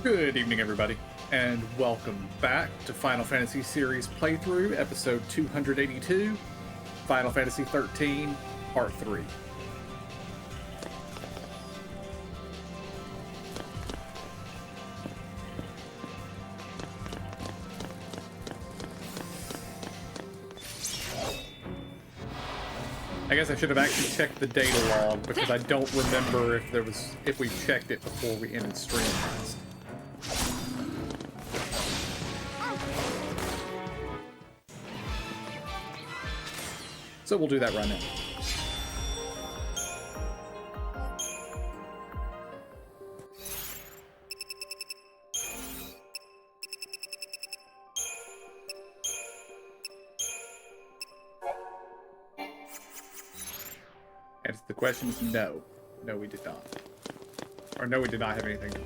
Good evening, everybody, and welcome back to Final Fantasy Series Playthrough, episode 282, Final Fantasy XIII, Part 3. I guess I should have actually checked the data log, because I don't remember if we checked it before we ended stream last. So we'll do that right now. And the question is no. No, we did not. Or no, we did not have anything to do.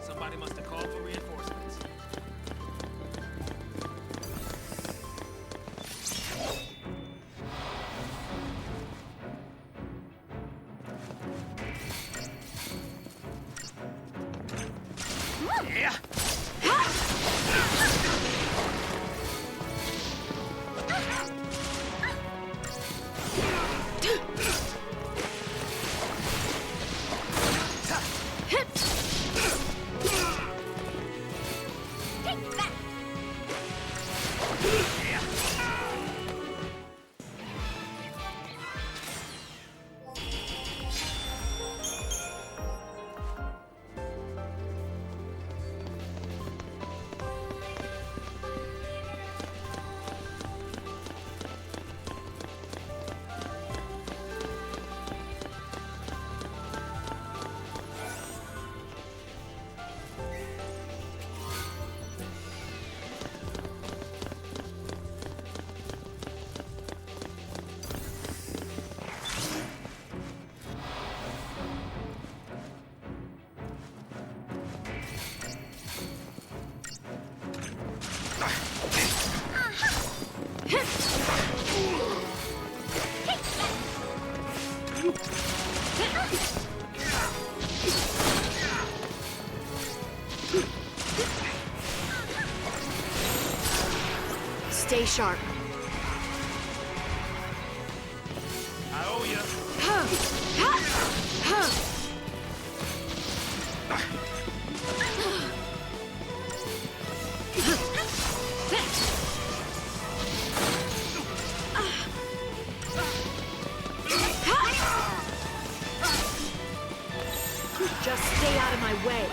Somebody must have called for reinforcements. Yeah. Stay sharp. I owe you. Just stay out of my way.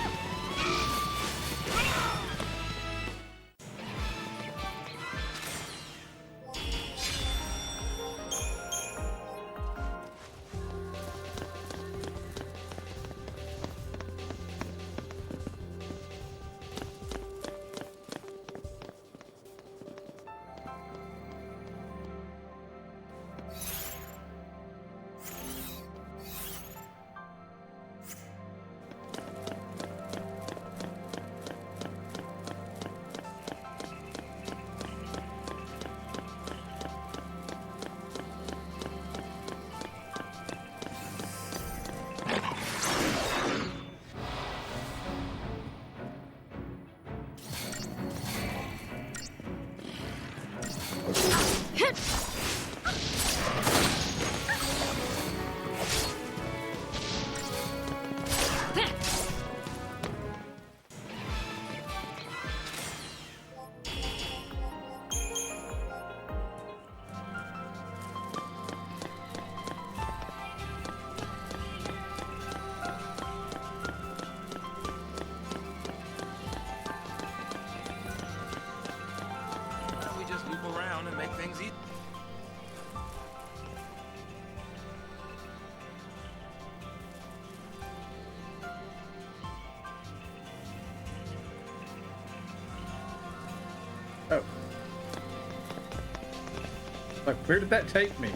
Like, where did that take me?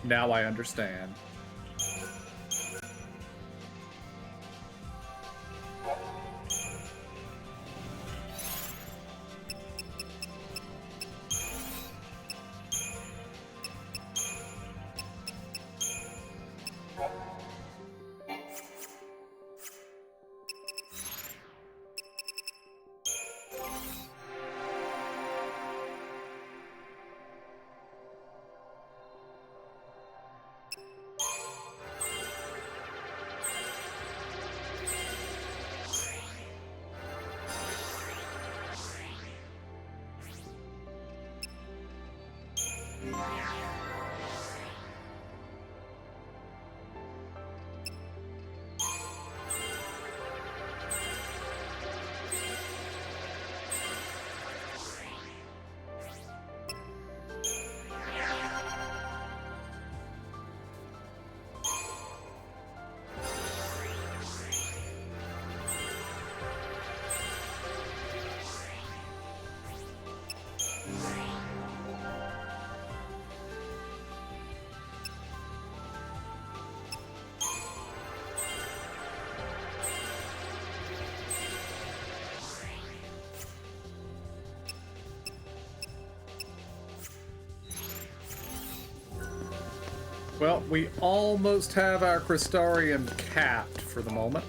Now I understand. Well, we almost have our Crystarium capped for the moment.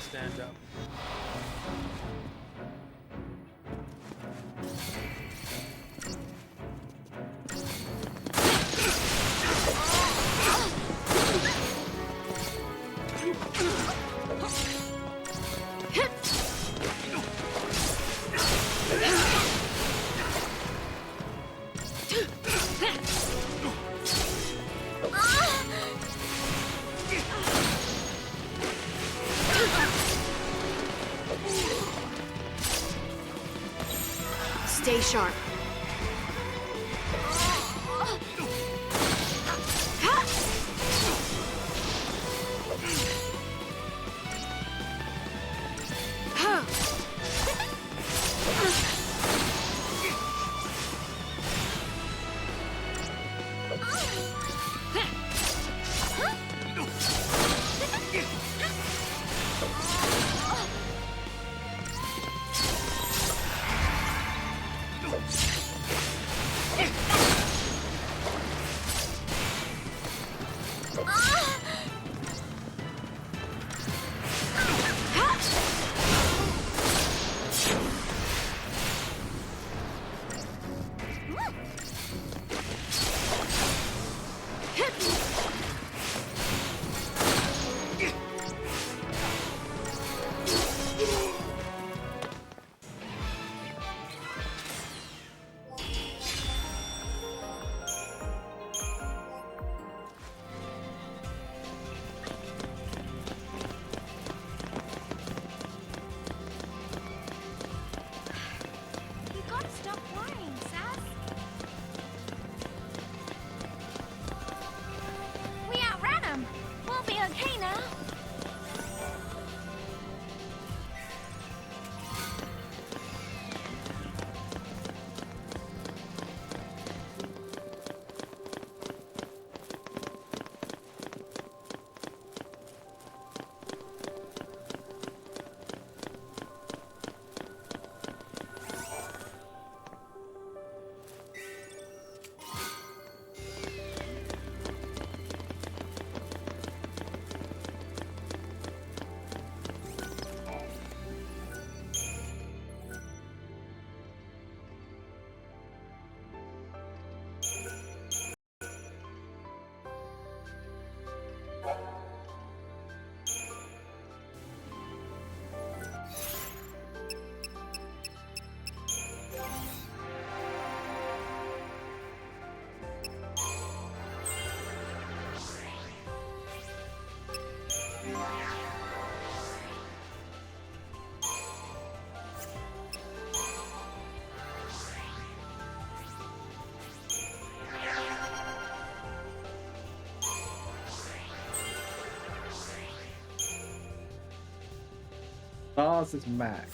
Stand up. Stay sharp. Oz is Mac.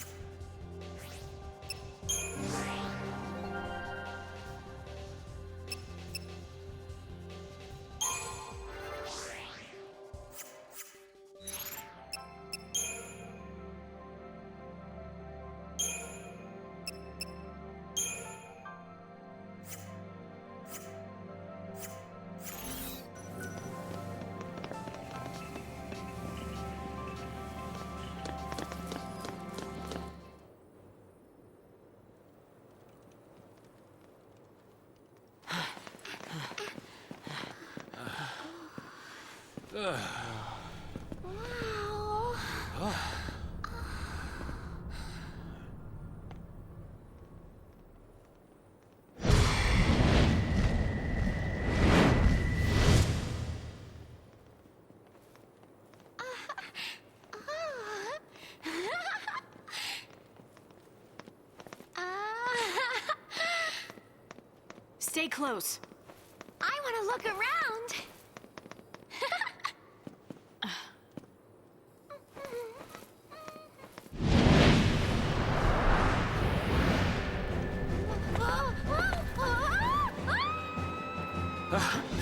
Stay close. I want to look around.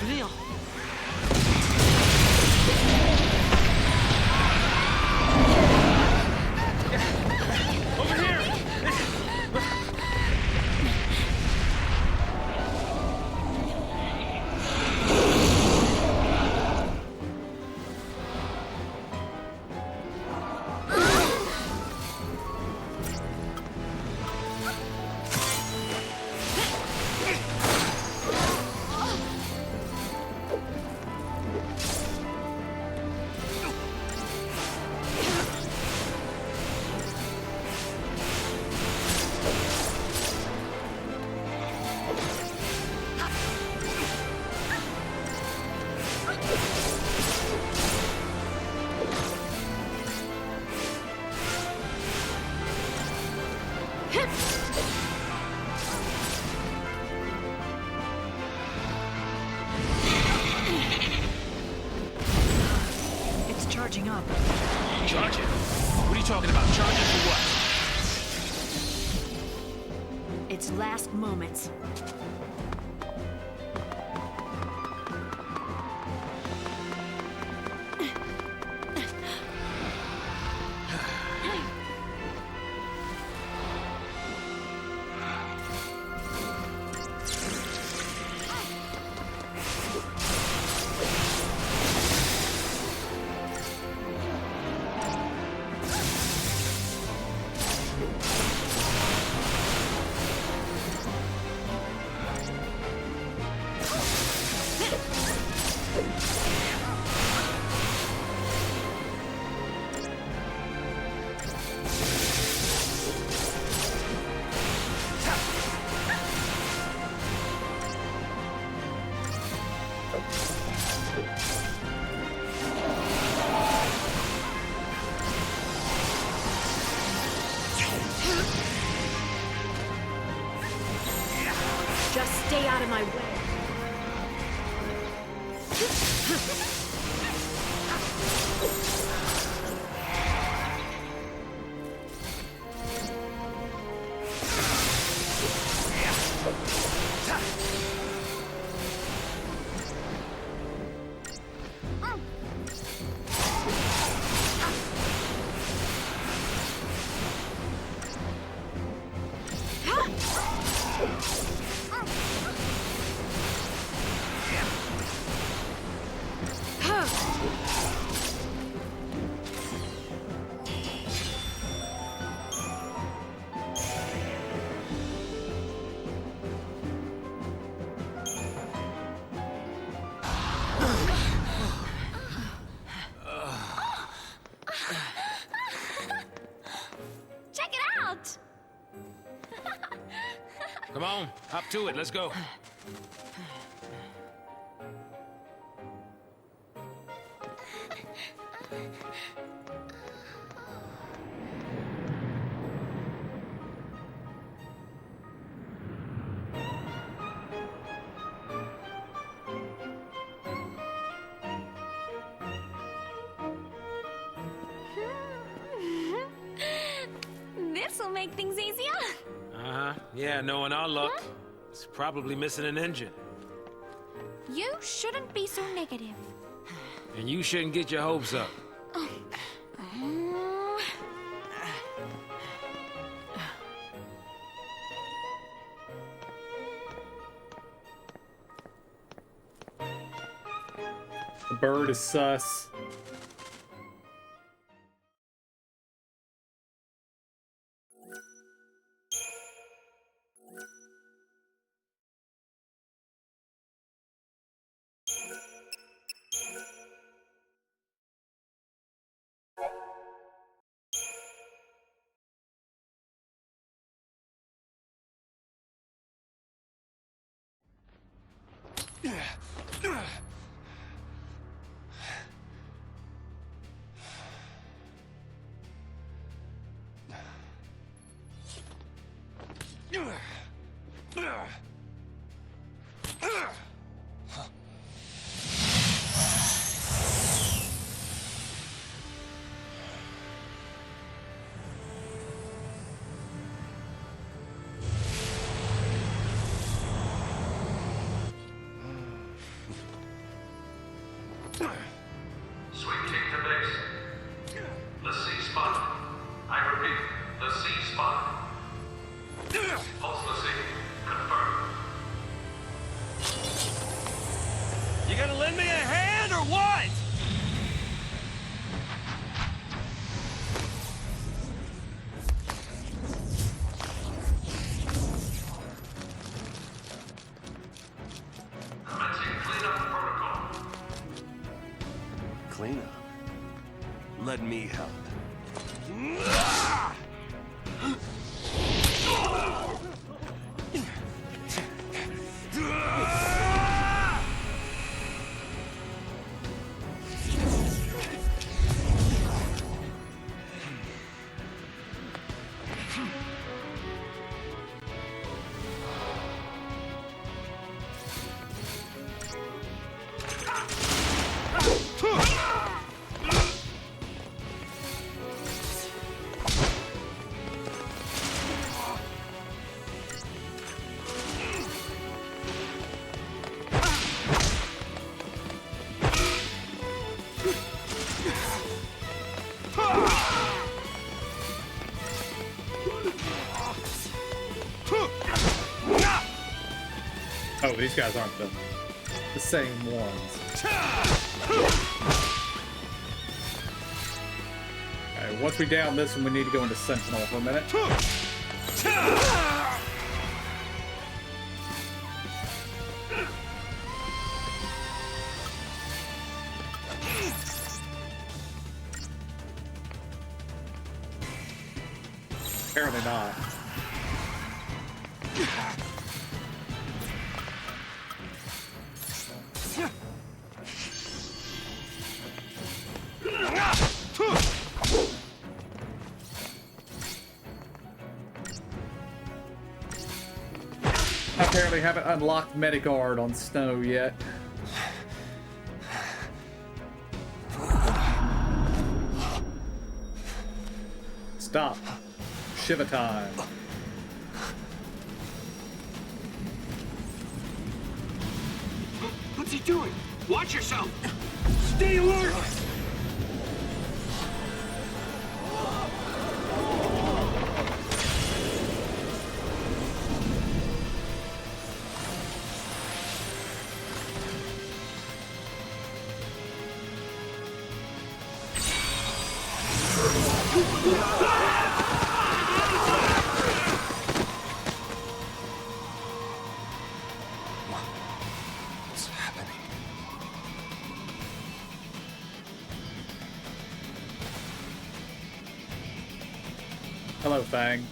Real. Over here! It's charging up. Charging? What are you talking about? Charging for what? Its last moments. Just stay out of my way. Check it out. Come on, hop to it. Let's go. make things easier? Uh-huh. Yeah, knowing our luck, it's probably missing an engine. You shouldn't be so negative. And you shouldn't get your hopes up. The bird is sus. Sweeping to base. The C spot. I repeat, the C spot. Pulselessly confirmed. You gonna lend me a hand or what? Commencing cleanup protocol. Clean up. Let me help. Oh, these guys aren't the same ones. Alright, once we down this one, we need to go into Sentinel for a minute. Apparently not. I apparently haven't unlocked Mediguard on Snow yet. Stop. Shiva time. What's he doing? Watch yourself! Stay alert! What's happening? Hello, Fang.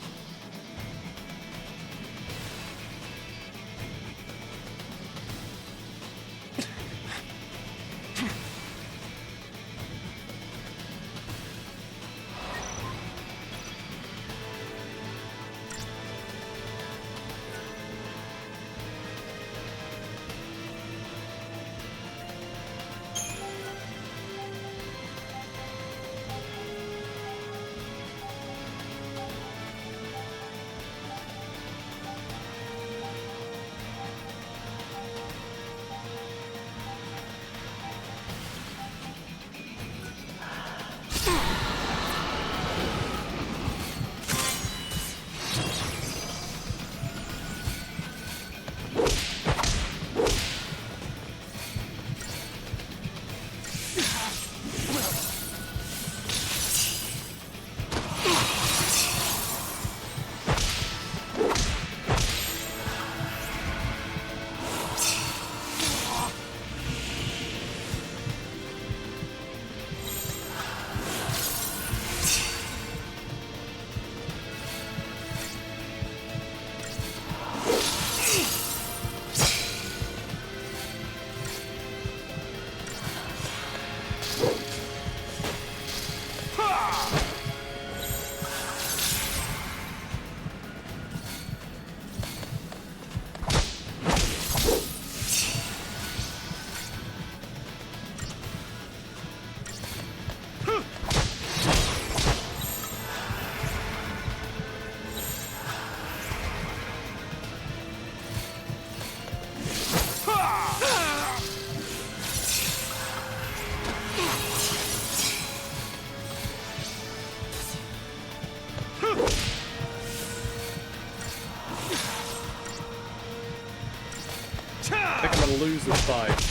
I think I'm gonna lose this fight.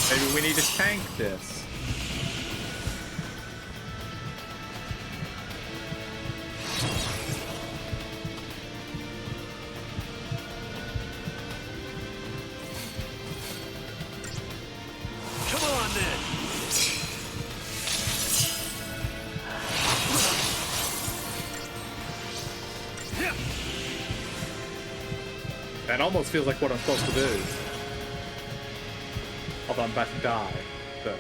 Maybe we need to tank this. Come on, then. That almost feels like what I'm supposed to do. Although I'm about to die, so.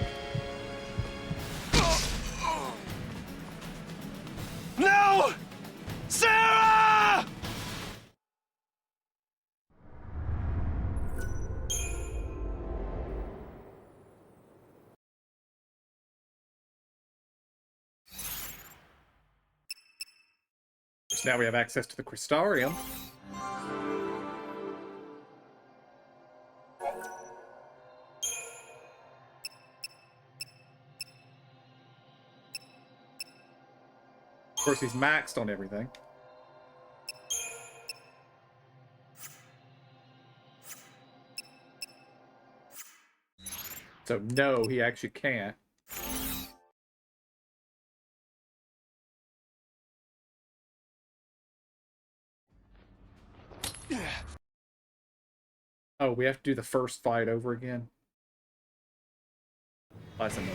No! Sarah! So now we have access to the Crystarium. Of course, he's maxed on everything. So no, he actually can't. Oh, we have to do the first fight over again? That's annoying.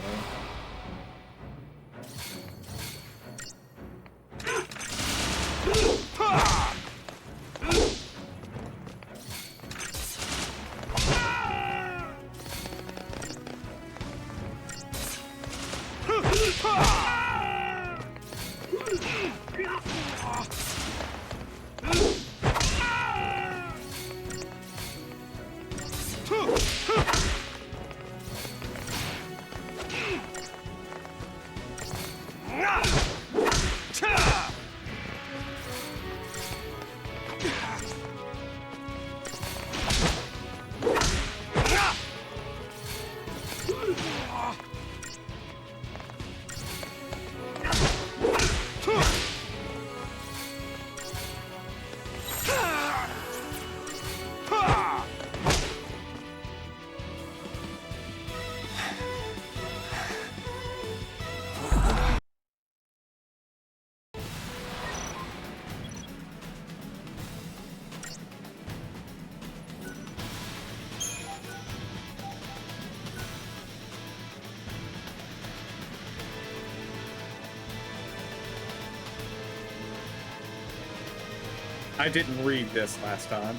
I didn't read this last time.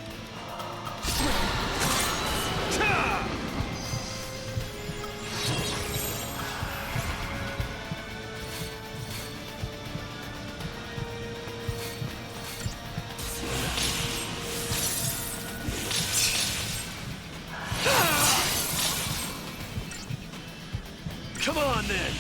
Come on, then.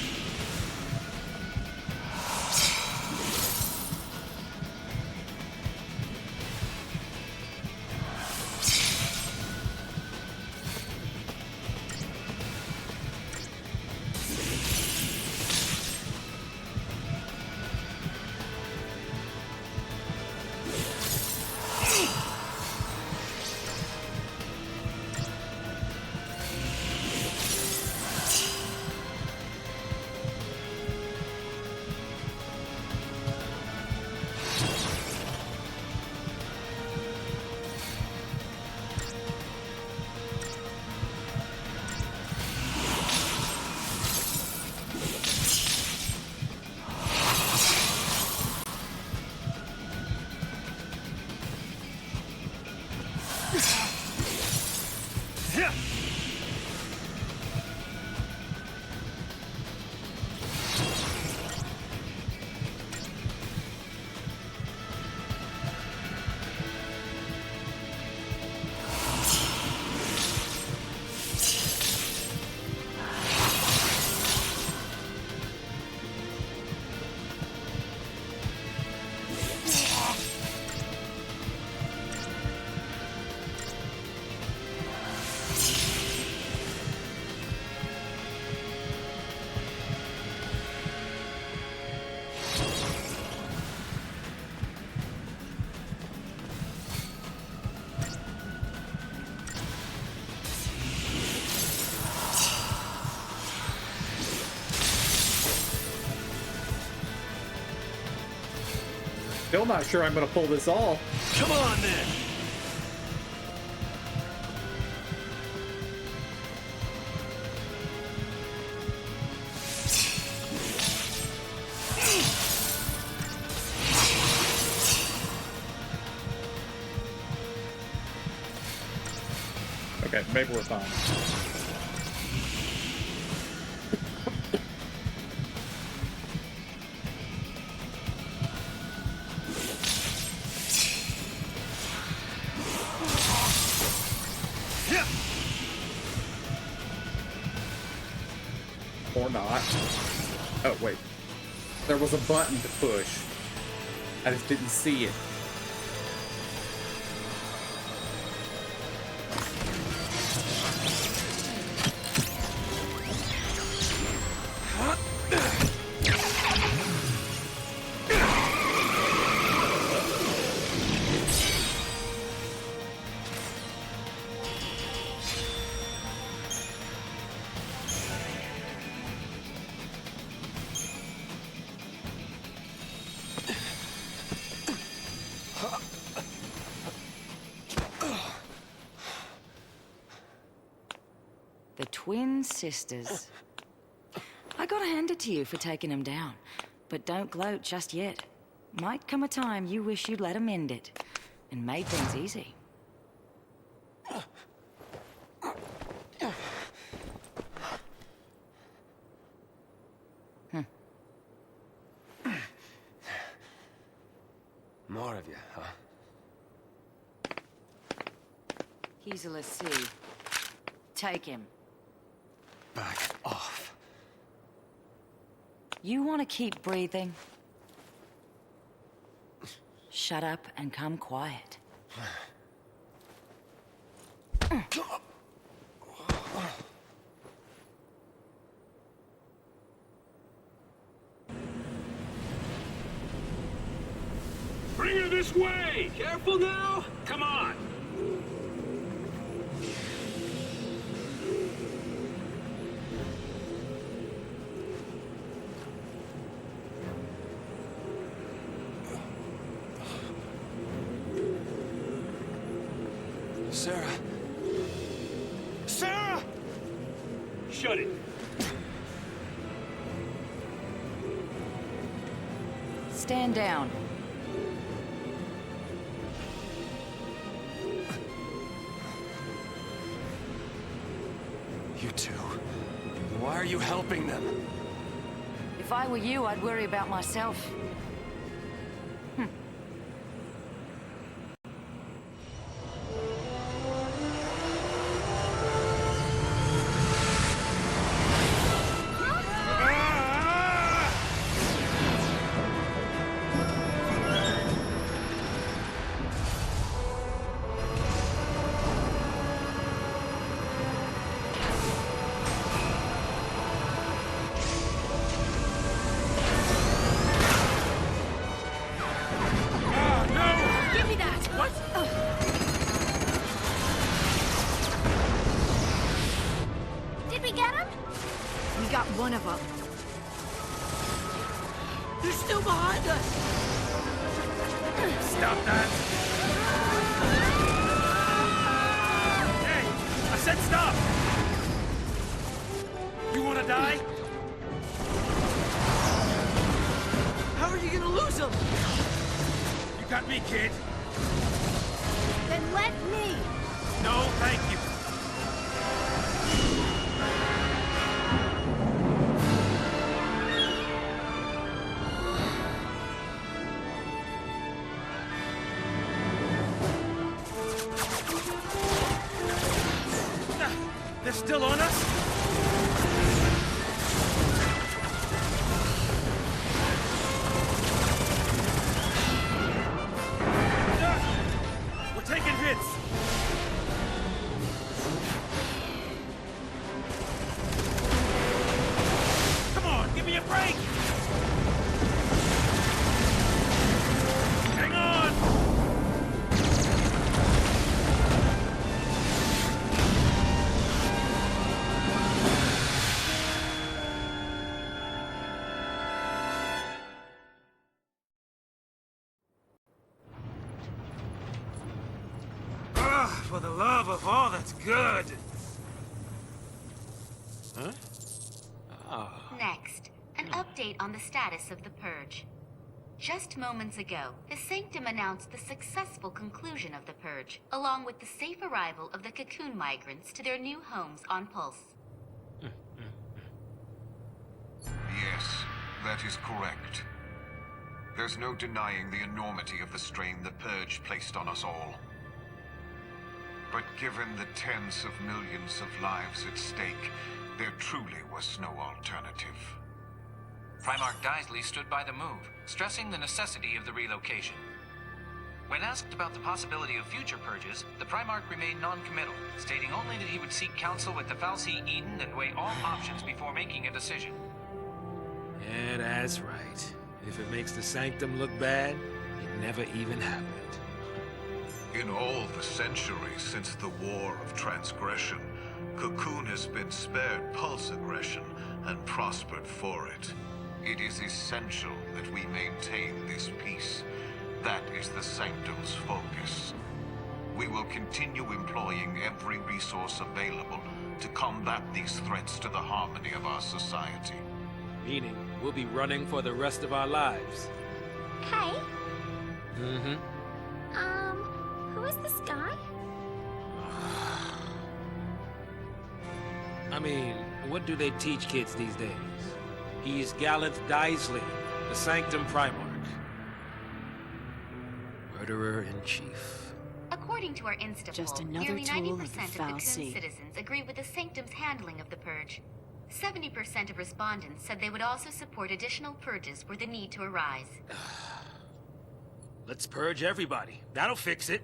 Still not sure I'm gonna pull this off. Come on, then. Okay, maybe we're fine. Or not. Oh, wait. There was a button to push. I just didn't see it. The twin sisters. I gotta hand it to you for taking them down. But don't gloat just yet. Might come a time you wish you'd let them end it. And made things easy. More of you, huh? He's a lessee. Take him. Back off. You want to keep breathing? Shut up and come quiet. Bring her this way! Careful now! Come on! Sarah. Sarah! Shut it! Stand down. You two. Why are you helping them? If I were you, I'd worry about myself. Give me that! What? Did we get him? We got one of them. They're still behind us! Stop that! Hey! I said stop! You wanna die? How are you gonna lose them? You got me, kid. Then let me! No, thank you. They're still on us? We're taking hits. Come on, give me a break. Hang on. Ah, for the love of all that's good. Huh? Oh. Next, an update on the status of the Purge. Just moments ago, the Sanctum announced the successful conclusion of the Purge, along with the safe arrival of the Cocoon migrants to their new homes on Pulse. Yes, that is correct. There's no denying the enormity of the strain the Purge placed on us all. But given the tens of millions of lives at stake, there truly was no alternative. Primarch Daisley stood by the move, stressing the necessity of the relocation. When asked about the possibility of future purges, the Primarch remained non-committal, stating only that he would seek counsel with the fal'Cie Eden and weigh all options before making a decision. Yeah, that's right. If it makes the Sanctum look bad, it never even happened. In all the centuries since the War of Transgression, Cocoon has been spared Pulse aggression and prospered for it. It is essential that we maintain this peace. That is the Sanctum's focus. We will continue employing every resource available to combat these threats to the harmony of our society. Meaning, we'll be running for the rest of our lives. Hey, Mm-hmm. who is this guy? I mean, what do they teach kids these days? He's Gallant Daisley, the Sanctum Primarch. Murderer-in-Chief. According to our Insta Just poll, another nearly tool of 90% the of the fal'Cie. Cocoon citizens agree with the Sanctum's handling of the Purge. 70% of respondents said they would also support additional purges were the need to arise. Let's purge everybody. That'll fix it.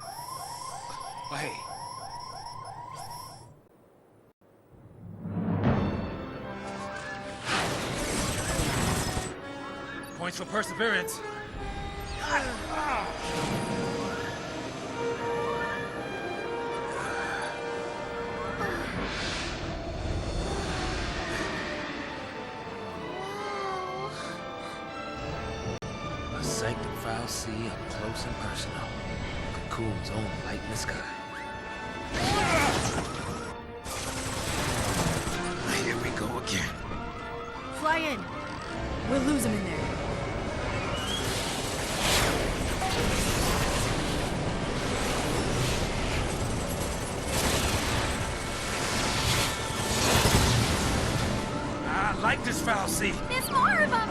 Oh, hey. Points for perseverance. A Sanctum fal'Cie up close and personal. Cocoon's own light in the sky. Here we go again. Fly in. We'll lose him in there. I like this fal'Cie. There's more of them!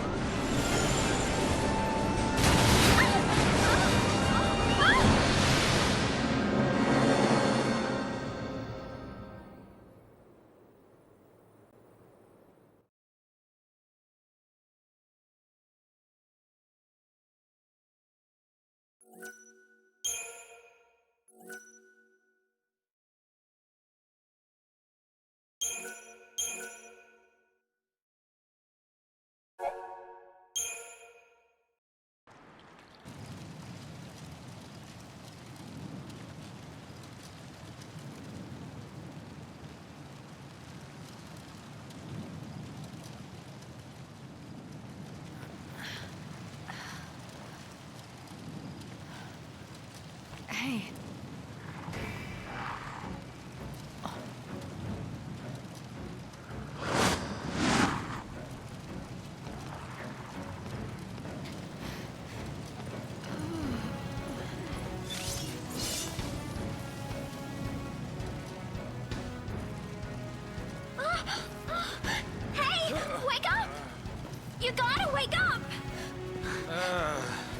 Hey. Hey, wake up! You gotta wake up!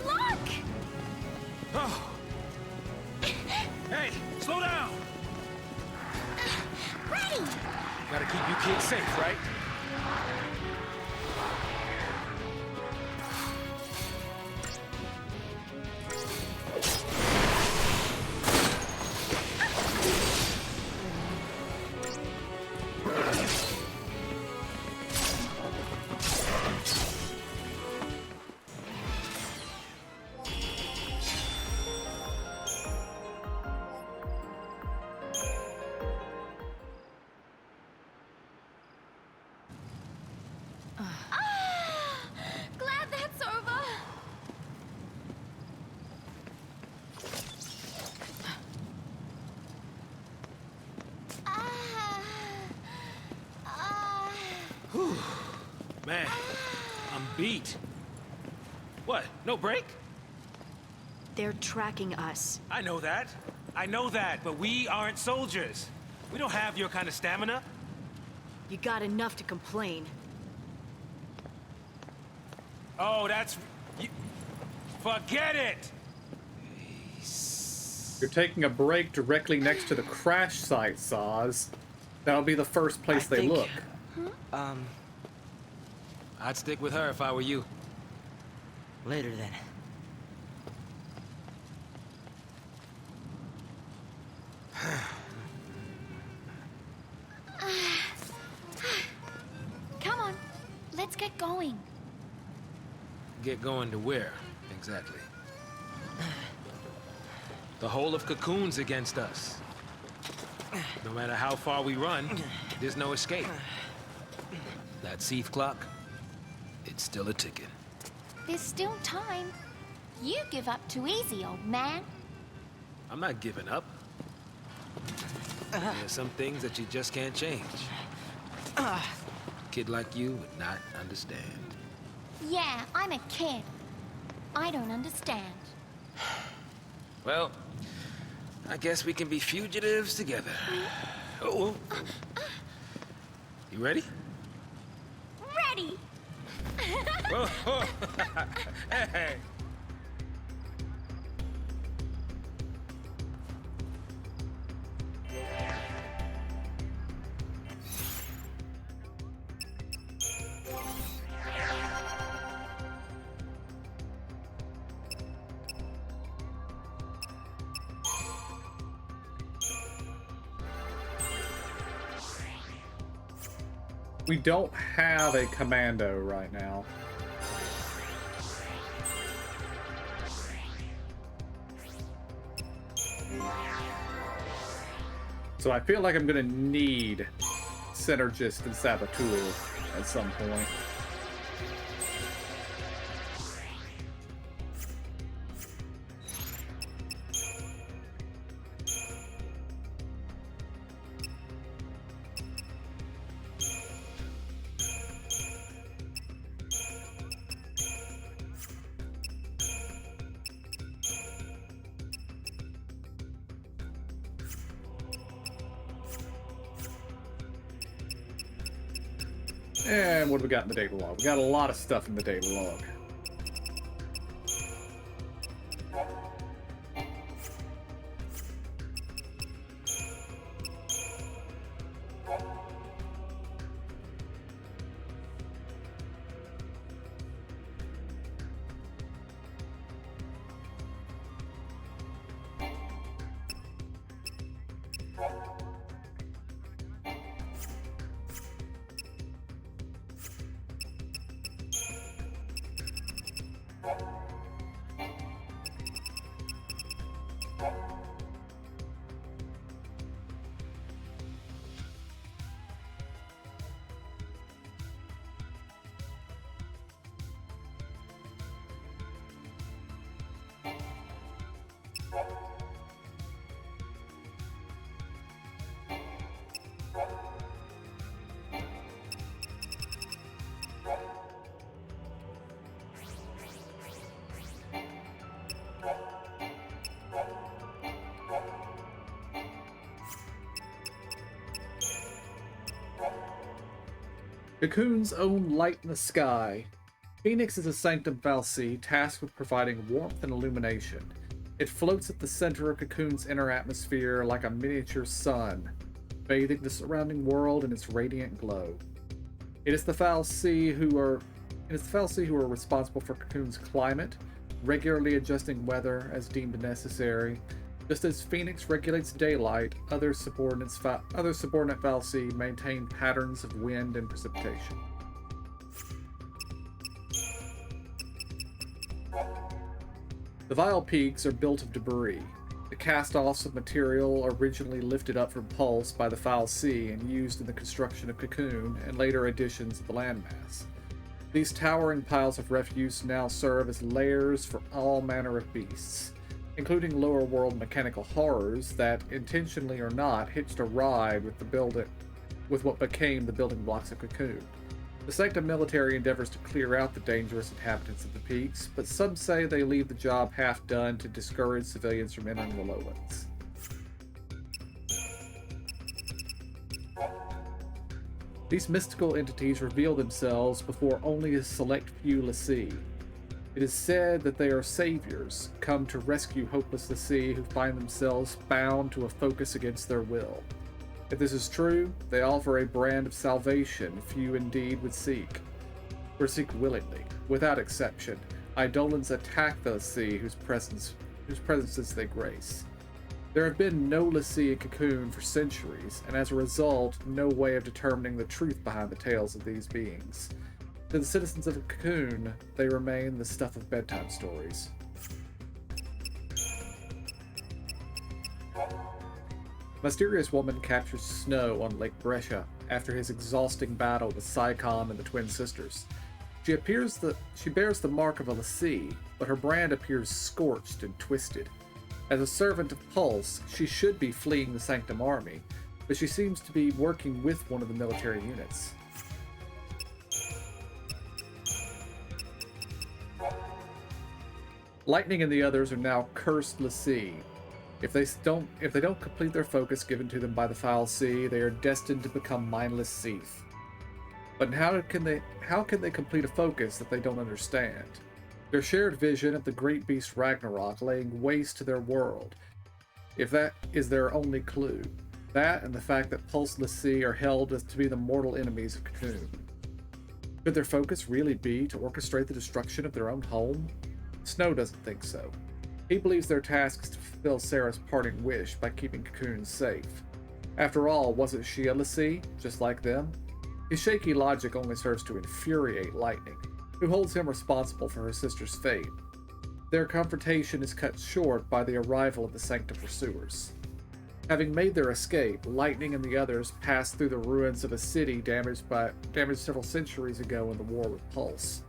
Look! Oh. Hey, slow down! Ready! Gotta keep you kids safe, right? Man, I'm beat. What? No break? They're tracking us. I know that, but we aren't soldiers. We don't have your kind of stamina. You got enough to complain. Oh, that's... Forget it! You're taking a break directly next to the crash site, Saz. That'll be the first place they look. I'd stick with her if I were you. Later then. Come on, let's get going. Get going to where, exactly? The whole of Cocoon's against us. No matter how far we run, there's no escape. That XIII clock, it's still a ticking. There's still time. You give up too easy, old man. I'm not giving up. There are some things that you just can't change. A kid like you would not understand. Yeah, I'm a kid. I don't understand. Well, I guess we can be fugitives together. Oh, you ready? Ready! Whoa, whoa. Hey. We don't have a commando right now. So I feel like I'm gonna need Synergist and Saboteur at some point. And what do we got in the data log? We got a lot of stuff in the data log. Cocoon's own light in the sky. Phoenix is a Sanctum Fal'Cie tasked with providing warmth and illumination. It floats at the center of Cocoon's inner atmosphere like a miniature sun, bathing the surrounding world in its radiant glow. It is the Fal'Cie who are responsible for Cocoon's climate, regularly adjusting weather as deemed necessary. Just as Phoenix regulates daylight, other subordinate Fal'Cie maintain patterns of wind and precipitation. The Vile Peaks are built of debris, the cast-offs of material originally lifted up from Pulse by the Fal'Cie and used in the construction of Cocoon and later additions of the landmass. These towering piles of refuse now serve as lairs for all manner of beasts, including lower world mechanical horrors that, intentionally or not, hitched a ride with what became the building blocks of Cocoon. The Sanctum military endeavors to clear out the dangerous inhabitants of the peaks, but some say they leave the job half done to discourage civilians from entering the lowlands. These mystical entities reveal themselves before only a select few l'Cie. It is said that they are saviors, come to rescue hopeless l'Cie who find themselves bound to a focus against their will. If this is true, they offer a brand of salvation few indeed would seek, or seek willingly. Without exception, Eidolons attack the l'Cie whose presences they grace. There have been no l'Cie in Cocoon for centuries, and as a result, no way of determining the truth behind the tales of these beings. To the citizens of Cocoon, they remain the stuff of bedtime stories. A mysterious woman captures Snow on Lake Brescia after his exhausting battle with Psychon and the twin sisters. She bears the mark of a l'Cie, but her brand appears scorched and twisted. As a servant of Pulse, she should be fleeing the Sanctum army, but she seems to be working with one of the military units. Lightning and the others are now cursed l'Cie. If they don't complete their focus given to them by the Foul Sea, they are destined to become mindless Seath. But how can they complete a focus that they don't understand? Their shared vision of the great beast Ragnarok laying waste to their world, if that is their only clue. That and the fact that Pulse l'Cie are held to be the mortal enemies of Cocoon. Could their focus really be to orchestrate the destruction of their own home? Snow doesn't think so. He believes their task is to fulfill Sarah's parting wish by keeping Cocoon safe. After all, wasn't she a l'Cie, just like them? His shaky logic only serves to infuriate Lightning, who holds him responsible for her sister's fate. Their confrontation is cut short by the arrival of the Sanctum pursuers. Having made their escape, Lightning and the others pass through the ruins of a city damaged several centuries ago in the war with Pulse.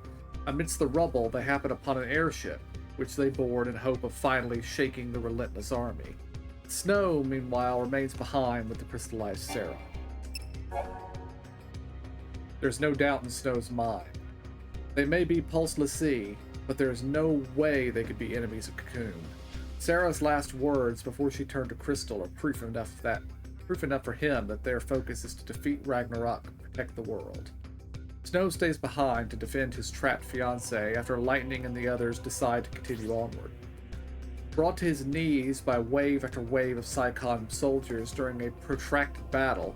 Amidst the rubble, they happen upon an airship, which they board in hope of finally shaking the relentless army. Snow, meanwhile, remains behind with the crystallized Sarah. There's no doubt in Snow's mind. They may be Pulse l'Cie, but there is no way they could be enemies of Cocoon. Sarah's last words before she turned to Crystal are proof enough for him that their focus is to defeat Ragnarok and protect the world. Snow stays behind to defend his trapped fiancée after Lightning and the others decide to continue onward. Brought to his knees by wave after wave of Psychon soldiers during a protracted battle,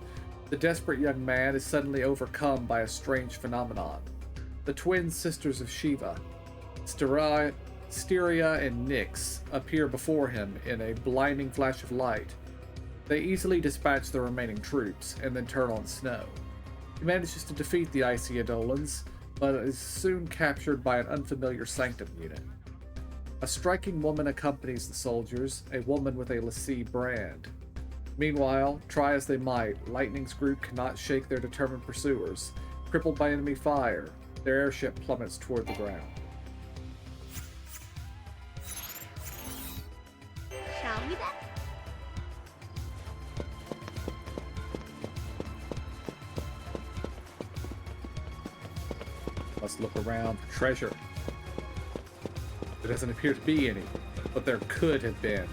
the desperate young man is suddenly overcome by a strange phenomenon. The twin sisters of Shiva, Styria and Nyx, appear before him in a blinding flash of light. They easily dispatch the remaining troops, and then turn on Snow. He manages to defeat the icy Eidolons, but is soon captured by an unfamiliar Sanctum unit. A striking woman accompanies the soldiers, a woman with a l'Cie brand. Meanwhile, try as they might, Lightning's group cannot shake their determined pursuers. Crippled by enemy fire, their airship plummets toward the ground. Shall we then? Must look around for treasure. There doesn't appear to be any, but there could have been.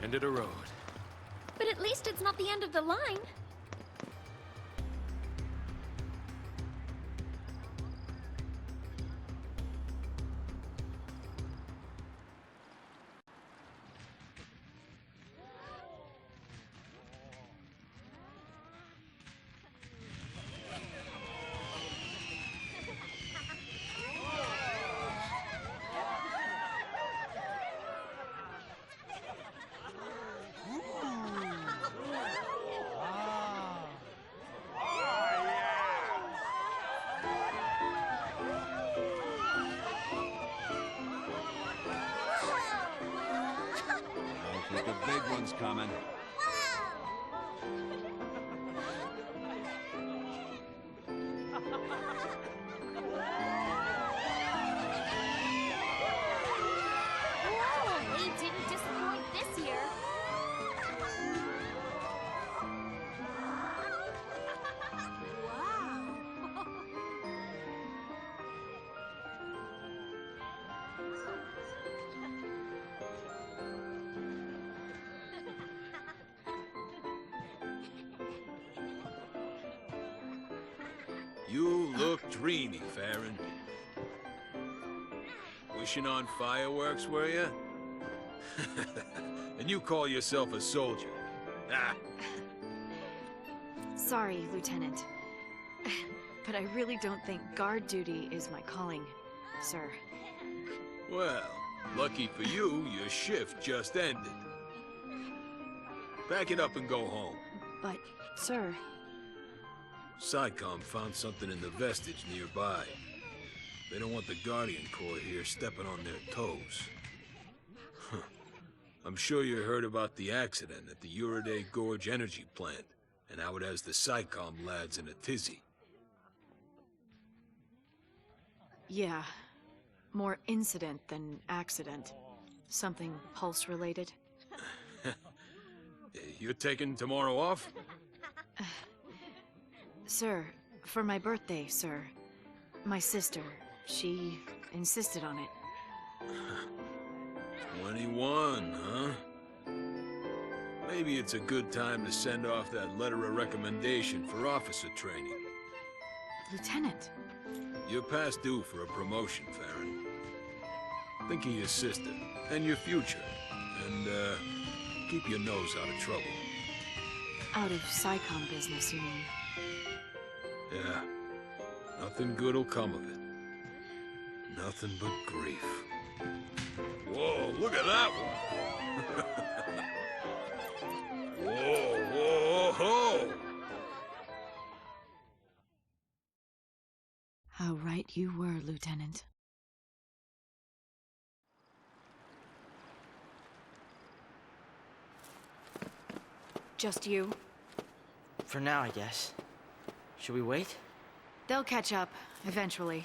End of the road. But at least it's not the end of the line. The big one's coming. You look dreamy, Farron. Wishing on fireworks, were you? And you call yourself a soldier? Ah. Sorry, Lieutenant. But I really don't think guard duty is my calling, sir. Well, lucky for you, your shift just ended. Pack it up and go home. But, sir... SciComm found something in the vestige nearby. They don't want the Guardian Corps here stepping on their toes. I'm sure you heard about the accident at the Uriday Gorge energy plant, and how it has the SciComm lads in a tizzy. Yeah. More incident than accident. Something pulse-related. You're taking tomorrow off? Sir, for my birthday, sir. My sister, she insisted on it. 21, huh? Maybe it's a good time to send off that letter of recommendation for officer training. Lieutenant. You're past due for a promotion, Farron. Think of your sister, and your future, and, keep your nose out of trouble. Out of SciComm business, you mean? Yeah. Nothing good'll come of it. Nothing but grief. Whoa, look at that one! Whoa, whoa, ho! How right you were, Lieutenant. Just you? For now, I guess. Should we wait? They'll catch up, eventually.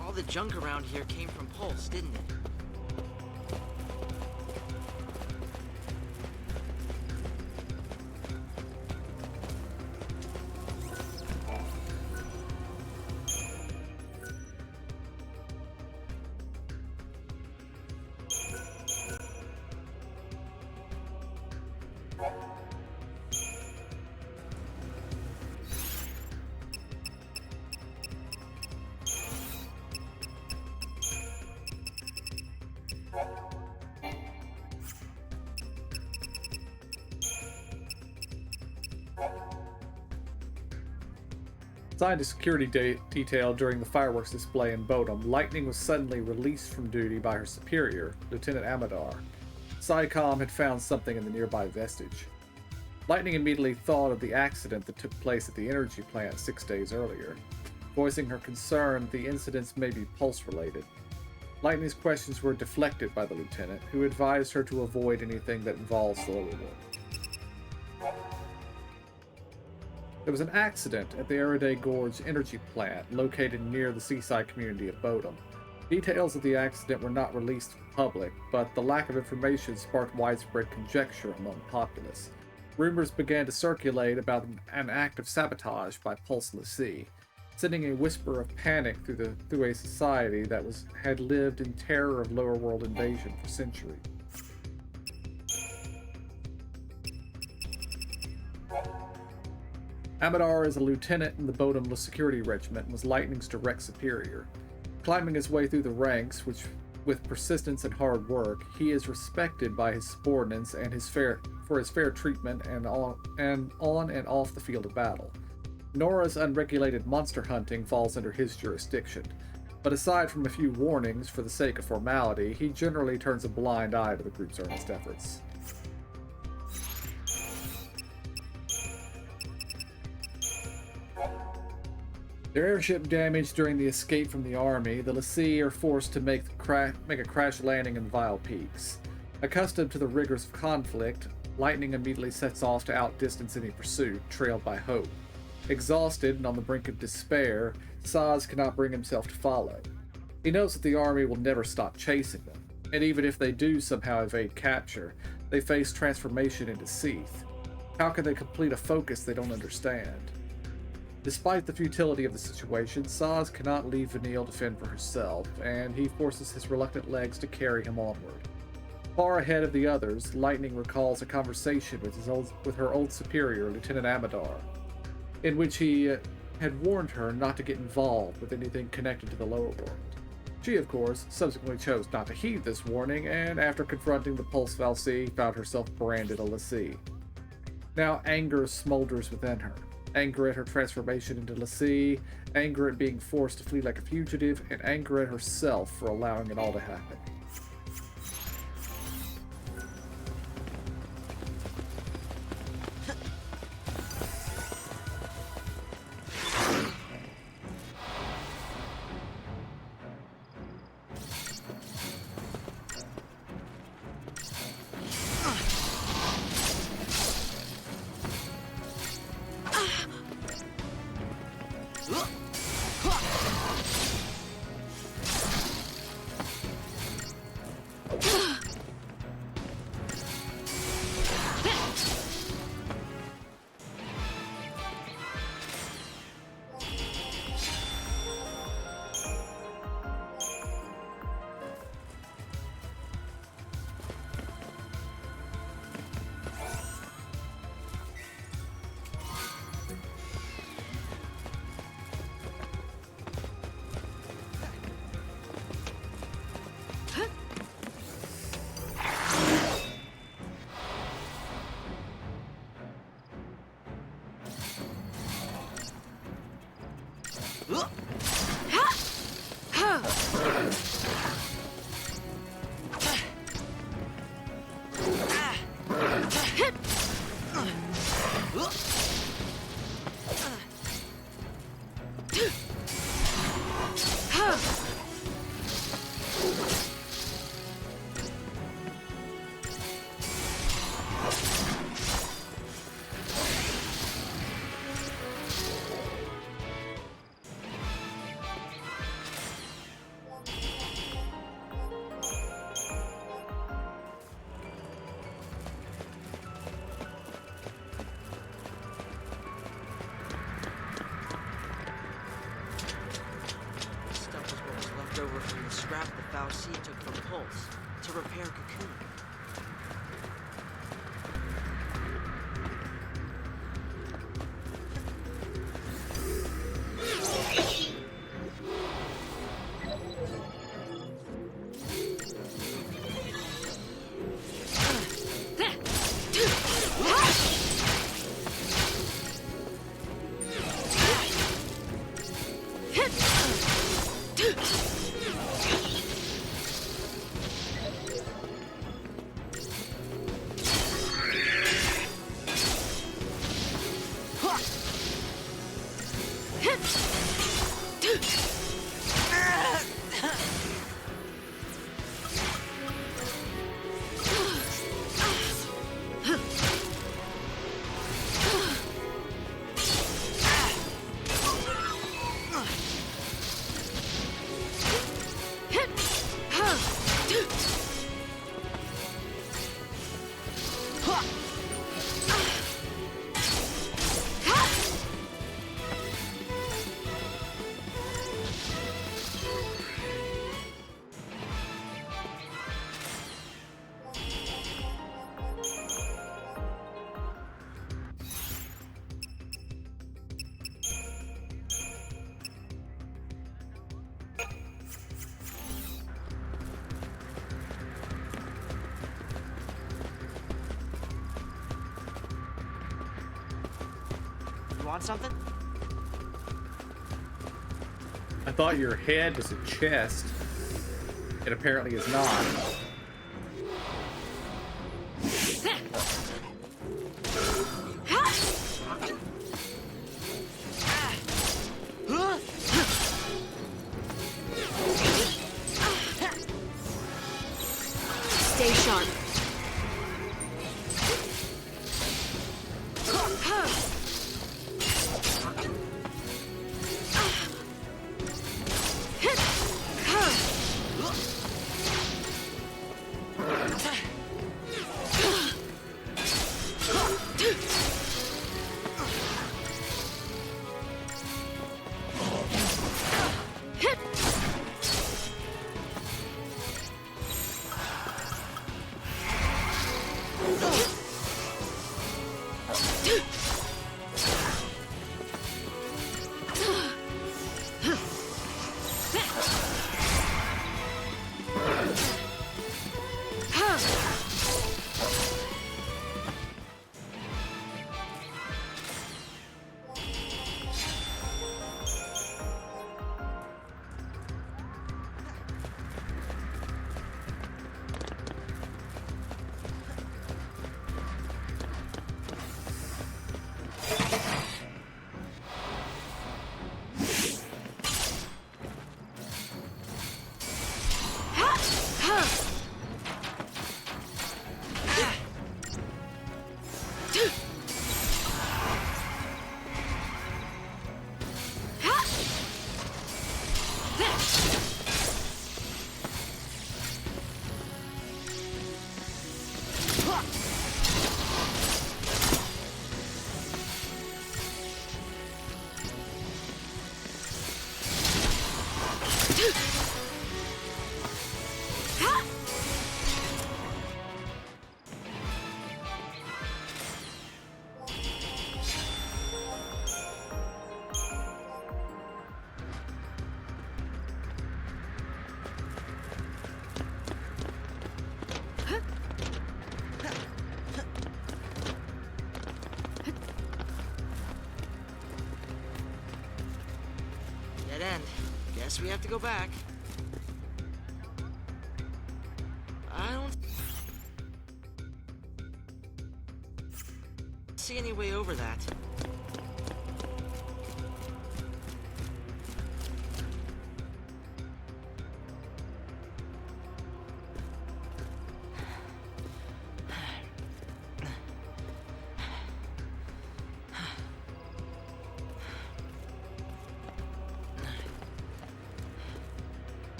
All the junk around here came from Pulse, didn't it? Assigned to security detail during the fireworks display in Bodum, Lightning was suddenly released from duty by her superior, Lieutenant Amadar. SciComm had found something in the nearby vestige. Lightning immediately thought of the accident that took place at the energy plant 6 days earlier, voicing her concern the incidents may be pulse-related. Lightning's questions were deflected by the lieutenant, who advised her to avoid anything that involves the lower world. There was an accident at the Uriday Gorge energy plant located near the seaside community of Bodum. Details of the accident were not released to the public, but the lack of information sparked widespread conjecture among the populace. Rumors began to circulate about an act of sabotage by Pulse l'Cie, sending a whisper of panic through a society that had lived in terror of lower world invasion for centuries. Amadar is a lieutenant in the Bodum Security Regiment and was Lightning's direct superior. Climbing his way through the ranks, which with persistence and hard work, he is respected by his subordinates and for his fair treatment and on and off the field of battle. Nora's unregulated monster hunting falls under his jurisdiction, but aside from a few warnings for the sake of formality, he generally turns a blind eye to the group's earnest efforts. Their airship damaged during the escape from the army, the L'Cie are forced to make a crash landing in Vile Peaks. Accustomed to the rigors of conflict, Lightning immediately sets off to outdistance any pursuit, trailed by Hope. Exhausted and on the brink of despair, Saz cannot bring himself to follow. He knows that the army will never stop chasing them, and even if they do somehow evade capture, they face transformation into Seath. How can they complete a focus they don't understand? Despite the futility of the situation, Saz cannot leave Vanille to fend for herself, and he forces his reluctant legs to carry him onward. Far ahead of the others, Lightning recalls a conversation with her old superior, Lieutenant Amadar, in which he had warned her not to get involved with anything connected to the lower world. She, of course, subsequently chose not to heed this warning, and after confronting the Pulse Valsy, found herself branded a L'Cie. Now anger smolders within her. Anger at her transformation into L'Cie, anger at being forced to flee like a fugitive, and anger at herself for allowing it all to happen. Over from the scrap that Valsy took from Pulse to repair Cocoon. want something? I thought your head was a chest. It apparently is not. Stay sharp. Dead end. Guess we have to go back. I don't see any way over that.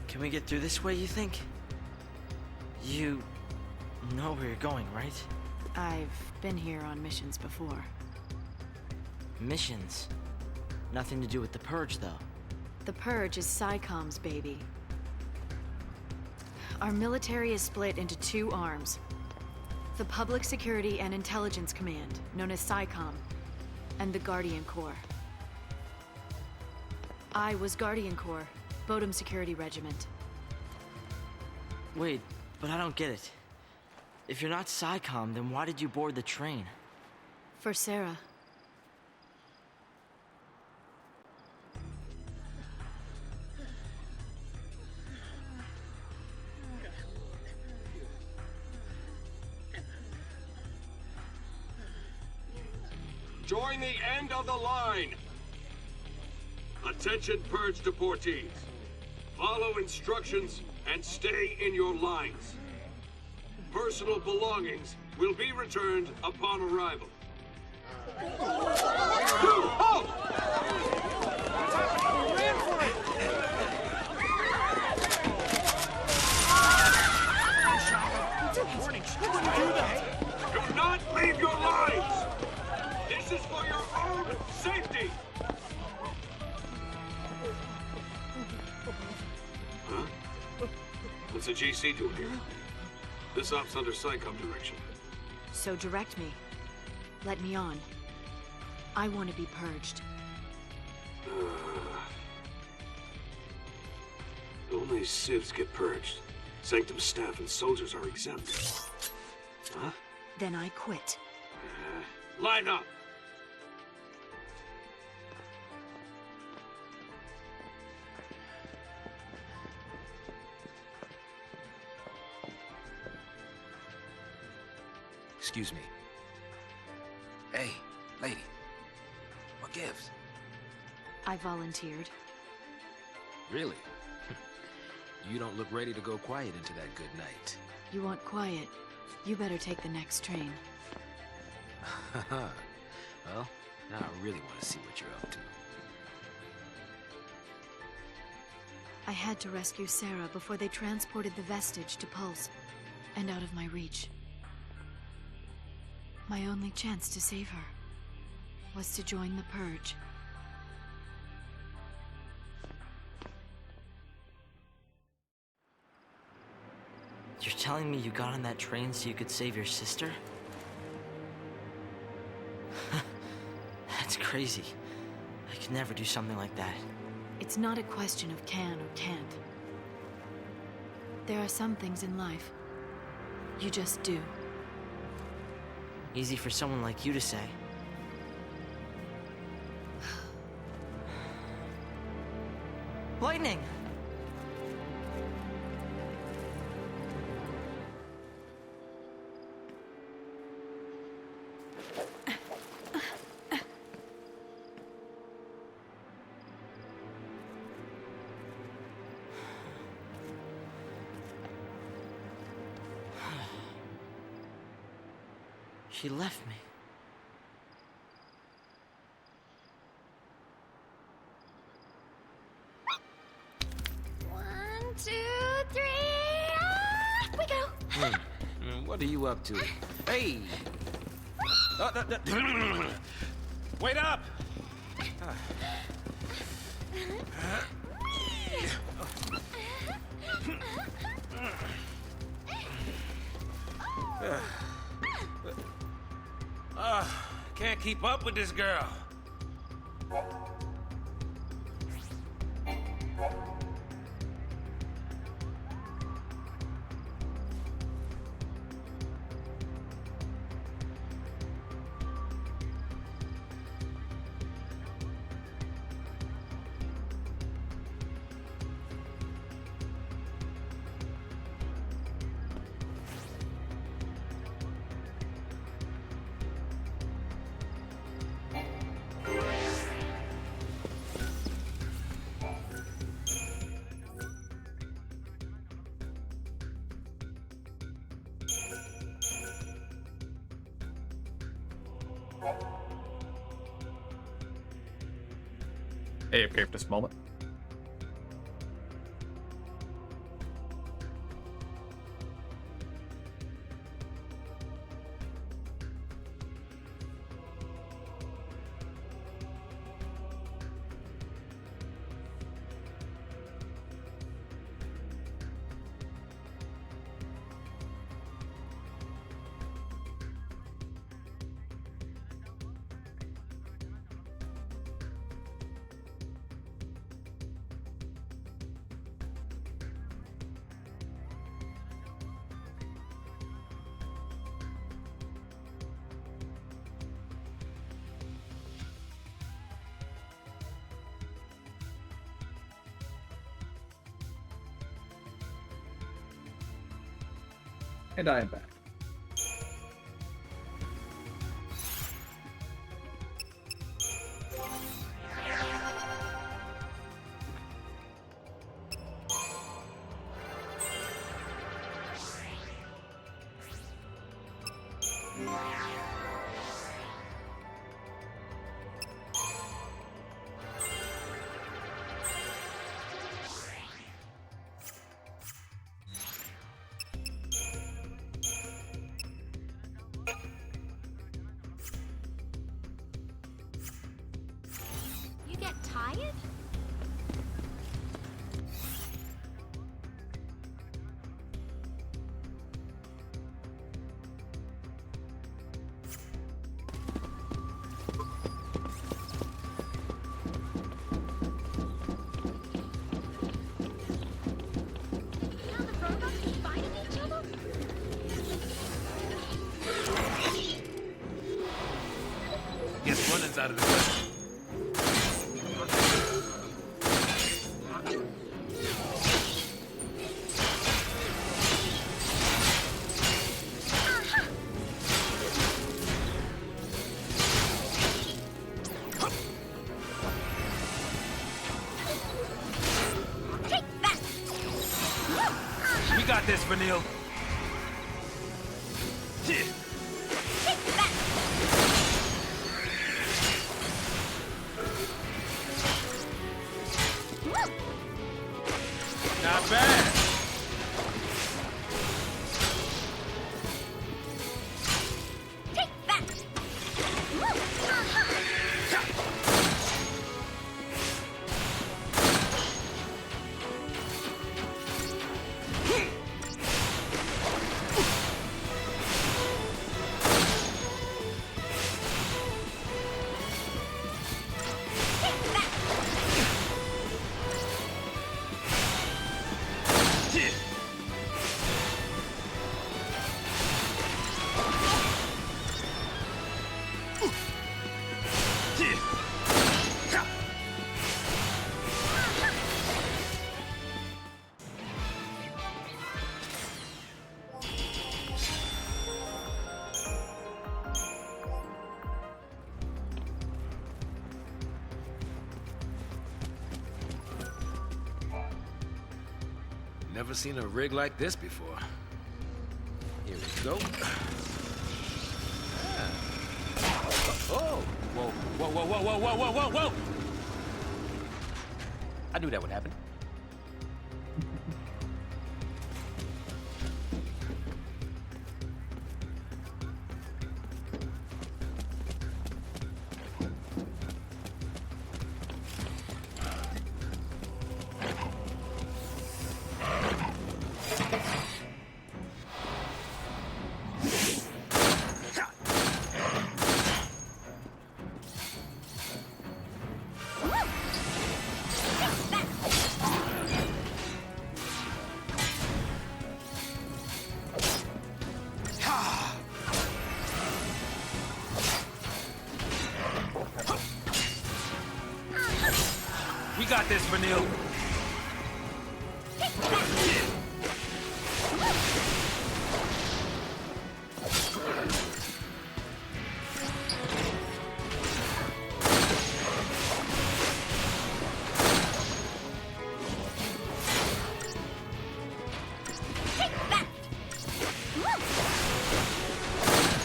Can we get through this way, you think? You know where you're going, right? I've been here on missions before. Missions? Nothing to do with the Purge, though. The Purge is PSICOM's baby. Our military is split into two arms. The Public Security and Intelligence Command, known as PSICOM, and the Guardian Corps. I was Guardian Corps, Bodum Security Regiment. Wait, but I don't get it. If you're not PSICOM, then why did you board the train? For Sarah. Join the end of the line. Attention, Purge deportees. Follow instructions and stay in your lines. Personal belongings will be returned upon arrival. Halt! Do not leave your lines! This is for your own safety! Huh? What's the GC doing here? This op's under PSICOM direction. So direct me. Let me on. I want to be purged. Only civs get purged. Sanctum staff and soldiers are exempt. Huh? Then I quit. Line up! Excuse me. Hey, lady. What gives? I volunteered. Really? You don't look ready to go quiet into that good night. You want quiet? You better take the next train. Well, now I really want to see what you're up to. I had to rescue Sarah before they transported the vestige to Pulse, and out of my reach. My only chance to save her was to join the Purge. You're telling me you got on that train so you could save your sister? That's crazy. I could never do something like that. It's not a question of can or can't. There are some things in life you just do. Easy for someone like you to say. Lightning! She left me. One, two, three. We go. What are you up to? Hey! Wait up! Can't keep up with this girl. AFK for this moment. And I am back. You get tired? Now the robots are fighting each other? Guess running's out of the question. this, Vanille. Not bad. Take that! Never seen a rig like this before. Here we go. Ah. Oh! Whoa, whoa, whoa, whoa, whoa, whoa, whoa, whoa, whoa! I knew that would happen. We got this, Vanille.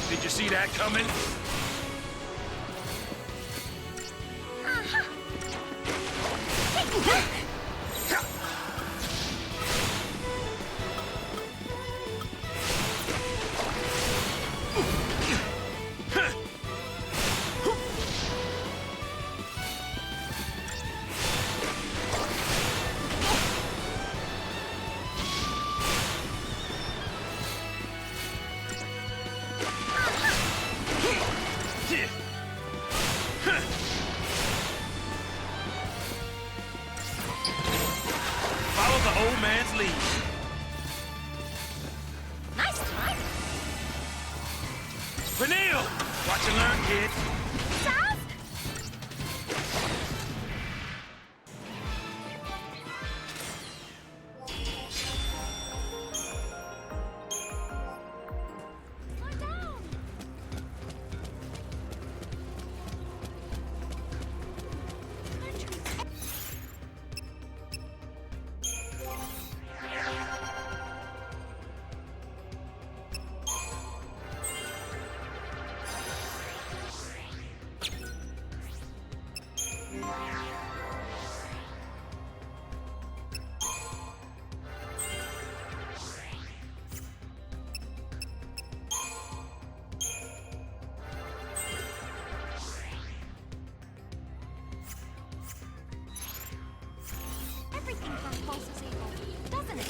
Did you see that coming? Follow the old man's lead. Nice try. Vanille! Watch and learn, kid. Charles? Slow down. Everything pulses evil, doesn't it?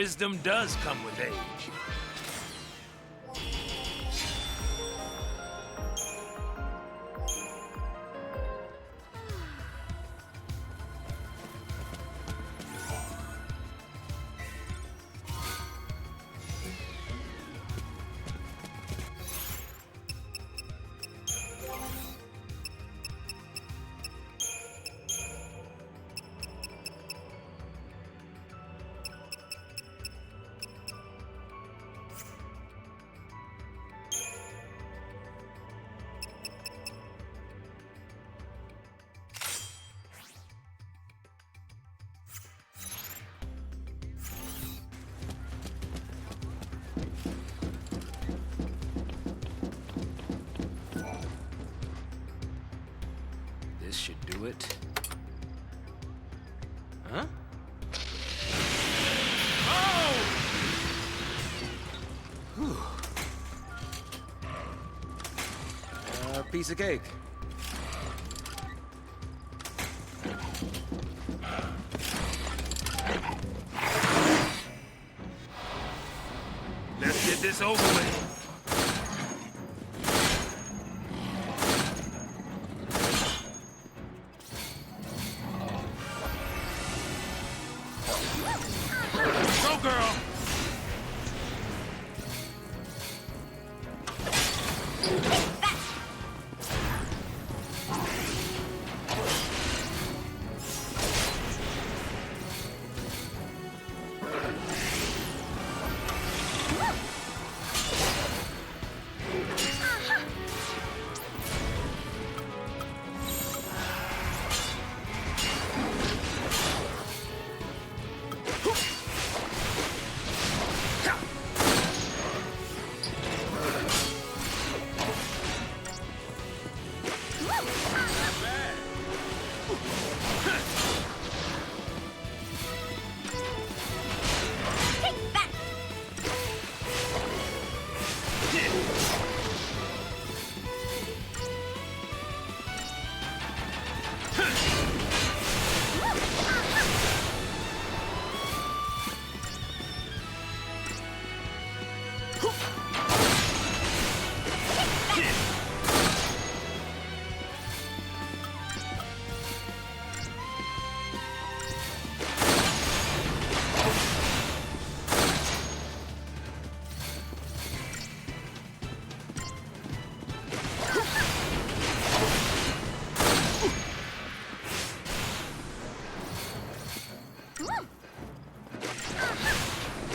wisdom does come with age. This should do it. Huh? Oh! Whew. Piece of cake. Let's get this over with. Go, girl!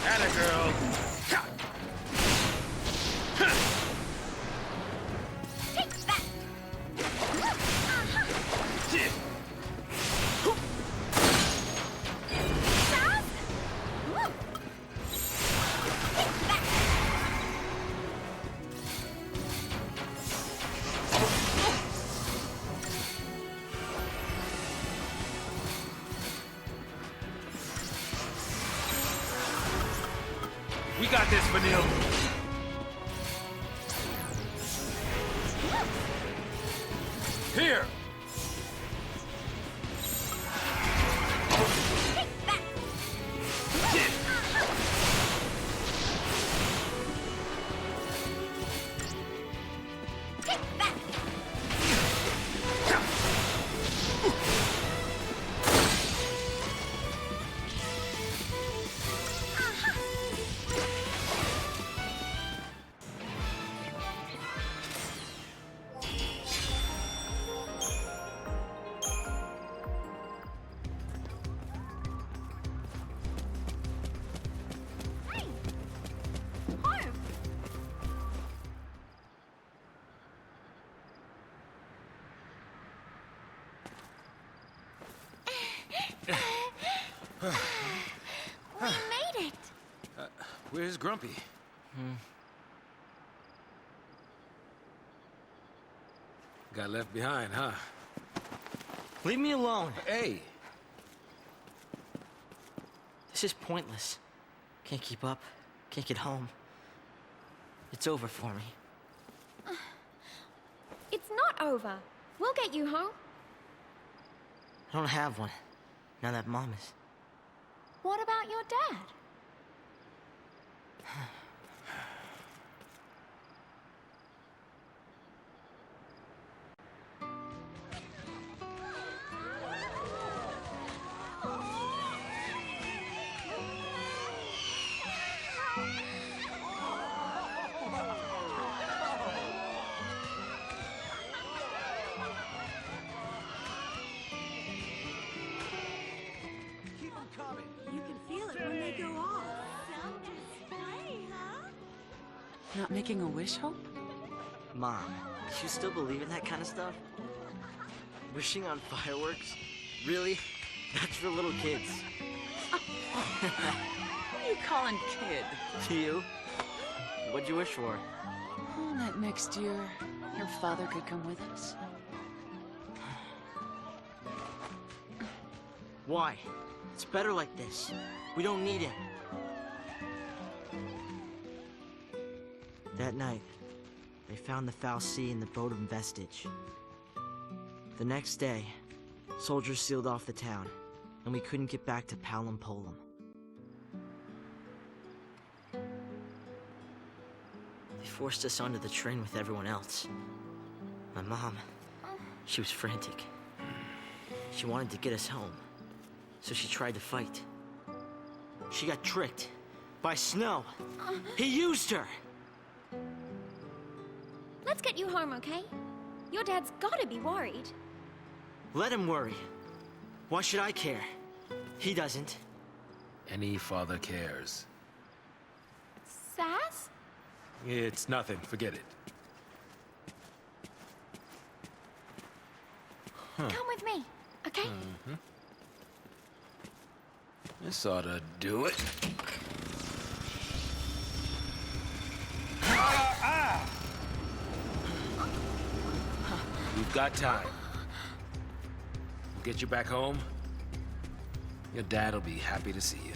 Atta girl. Take that! We got this, Vanille. Here. We made it! Where's Grumpy? Got left behind, huh? Leave me alone. Hey, This is pointless. Can't keep up. Can't get home. It's over for me. It's not over. We'll get you home. I don't have one. Now that Mom is... What about your dad? You can feel it when they go off. Not making a wish, Hope? Mom, you still believe in that kind of stuff? Wishing on fireworks? Really? That's for little kids. Who are you calling kid? You? What'd you wish for? Oh, that next year, your father could come with us. Why? It's better like this. We don't need him. That night, they found the Foul Sea in the boat of Vestige. The next day, soldiers sealed off the town, and we couldn't get back to Palom Polum. They forced us onto the train with everyone else. My mom, she was frantic. She wanted to get us home, so she tried to fight. She got tricked by Snow. He used her! Let's get you home, okay? Your dad's gotta be worried. Let him worry. Why should I care? He doesn't. Any father cares. Sass? It's nothing. Forget it. Huh. Come with me, okay? This ought to do it. We've got time. We'll get you back home. Your dad'll be happy to see you.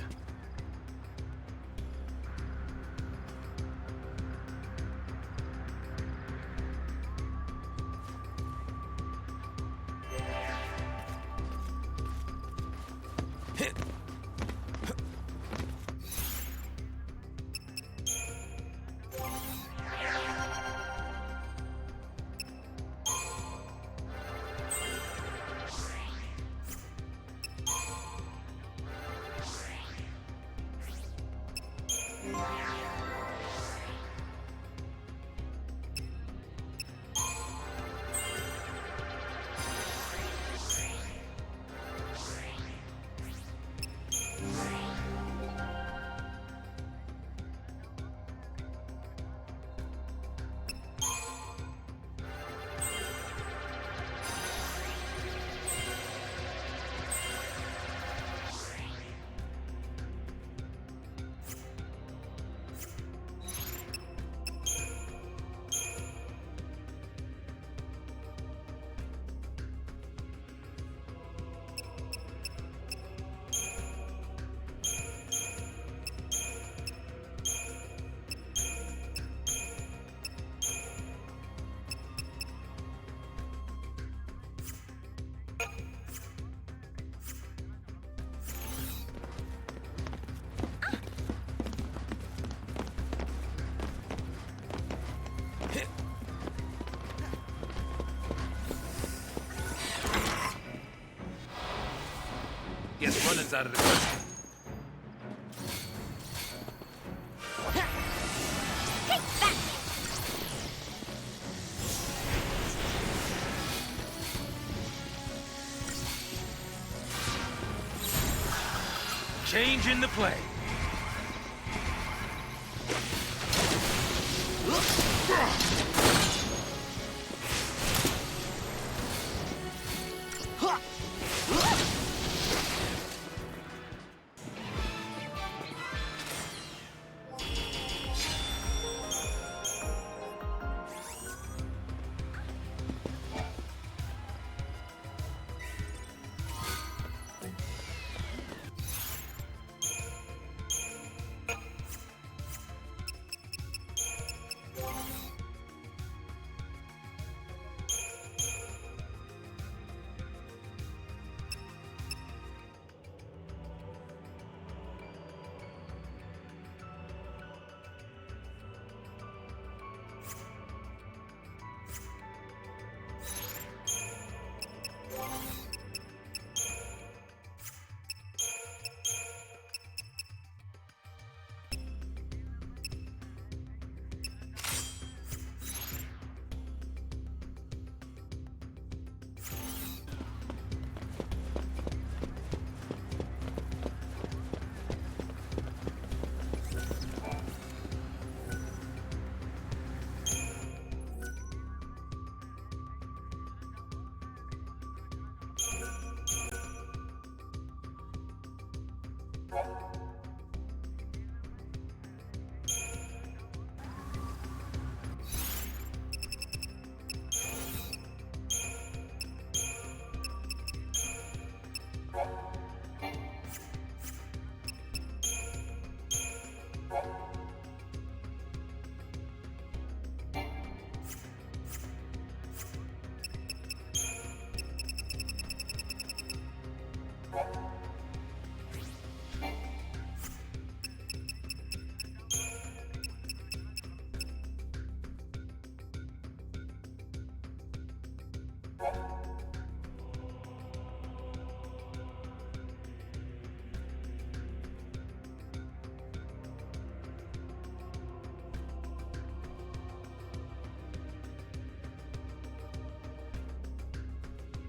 Guess running's out of the question. Take that! Changing the play.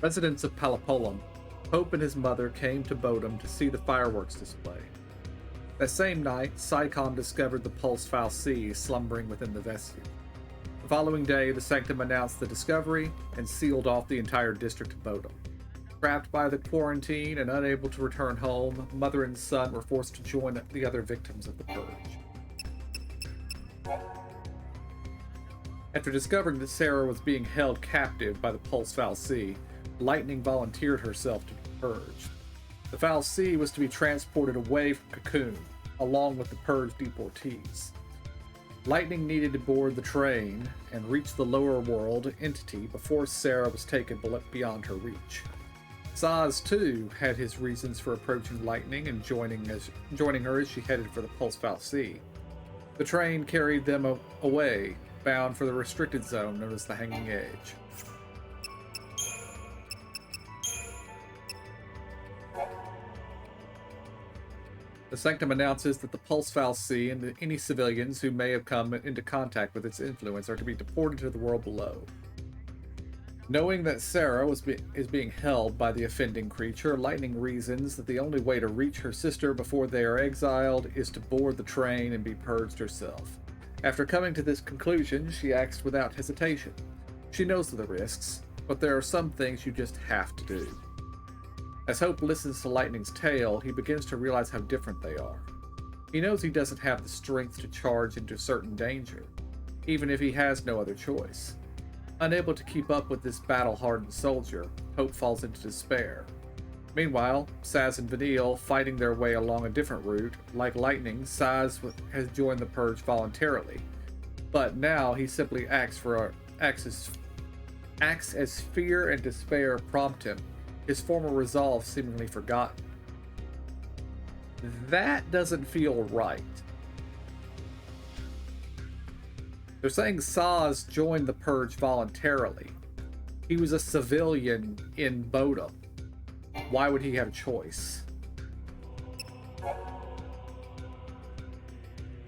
Residents of Palapolum, Hope and his mother came to Bodum to see the fireworks display. That same night, Psychom discovered the Pulse Fal'Cie slumbering within the vestibule. The following day, the Sanctum announced the discovery and sealed off the entire district of Bodum. Trapped by the quarantine and unable to return home, mother and son were forced to join the other victims of the purge. After discovering that Sarah was being held captive by the Pulse Fal'Cie, Lightning volunteered herself to be purged. The Fal'Cie was to be transported away from Cocoon, along with the purged deportees. Lightning needed to board the train and reach the lower world entity before Sarah was taken beyond her reach. Saz, too, had his reasons for approaching Lightning and joining her as she headed for the Pulse Fal'Cie. The train carried them away, bound for the restricted zone known as the Hanging Edge. The Sanctum announces that the Pulse Fal'Cie and any civilians who may have come into contact with its influence are to be deported to the world below. Knowing that Sarah is being held by the offending creature, Lightning reasons that the only way to reach her sister before they are exiled is to board the train and be purged herself. After coming to this conclusion, she acts without hesitation. She knows the risks, but there are some things you just have to do. As Hope listens to Lightning's tale, he begins to realize how different they are. He knows he doesn't have the strength to charge into certain danger, even if he has no other choice. Unable to keep up with this battle-hardened soldier, Hope falls into despair. Meanwhile, Saz and Vanille, fighting their way along a different route, like Lightning, Saz has joined the Purge voluntarily, but now he simply acts as fear and despair prompt him, his former resolve seemingly forgotten. That doesn't feel right. They're saying Saz joined the Purge voluntarily. He was a civilian in Bodum. Why would he have a choice?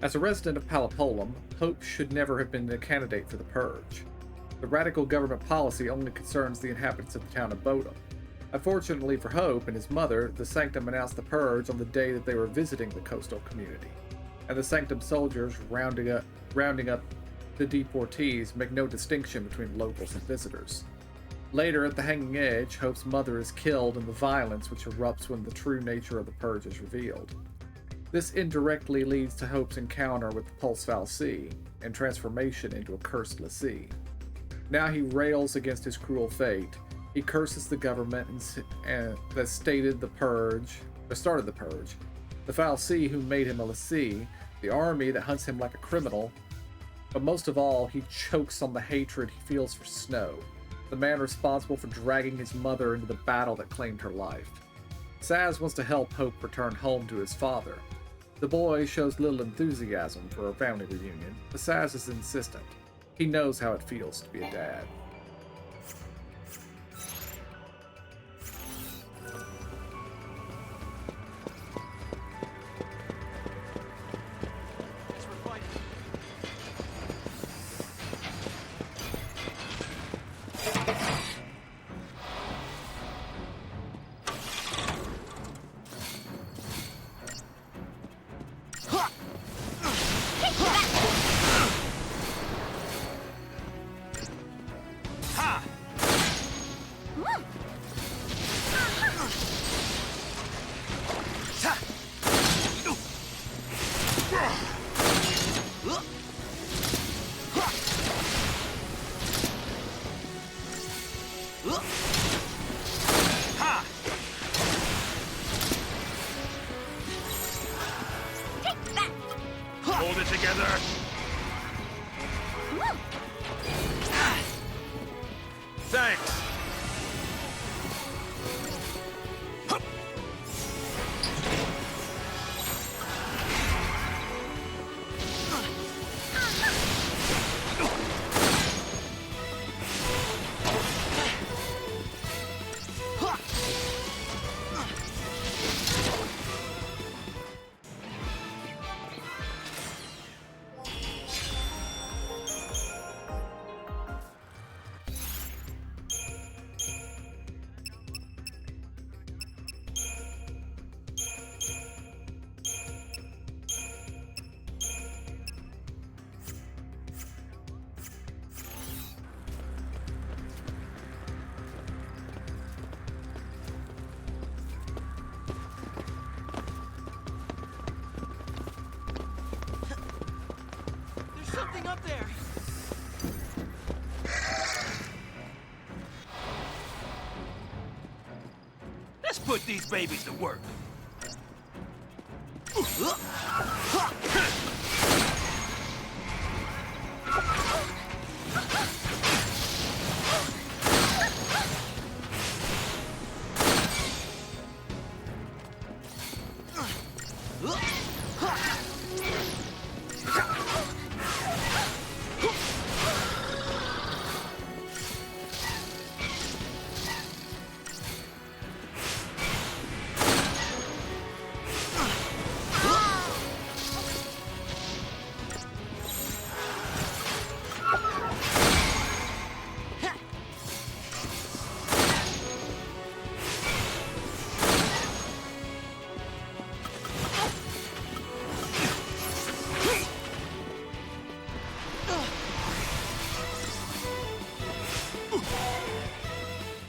As a resident of Palapolum, Hope should never have been a candidate for the Purge. The radical government policy only concerns the inhabitants of the town of Bodum. Unfortunately for Hope and his mother, the Sanctum announced the Purge on the day that they were visiting the coastal community, and the Sanctum soldiers rounding up the deportees make no distinction between locals and visitors. Later, at the Hanging Edge, Hope's mother is killed in the violence which erupts when the true nature of the Purge is revealed. This indirectly leads to Hope's encounter with the Pulse Fal'Cie and transformation into a cursed Lassie. Now he rails against his cruel fate. He curses the government that started the Purge, the Fal'Cie who made him a Lassie, the army that hunts him like a criminal, but most of all, he chokes on the hatred he feels for Snow, the man responsible for dragging his mother into the battle that claimed her life. Saz wants to help Hope return home to his father. The boy shows little enthusiasm for a family reunion, but Saz is insistent. He knows how it feels to be a dad. Hold it together! Thanks! something up there! Let's put these babies to work.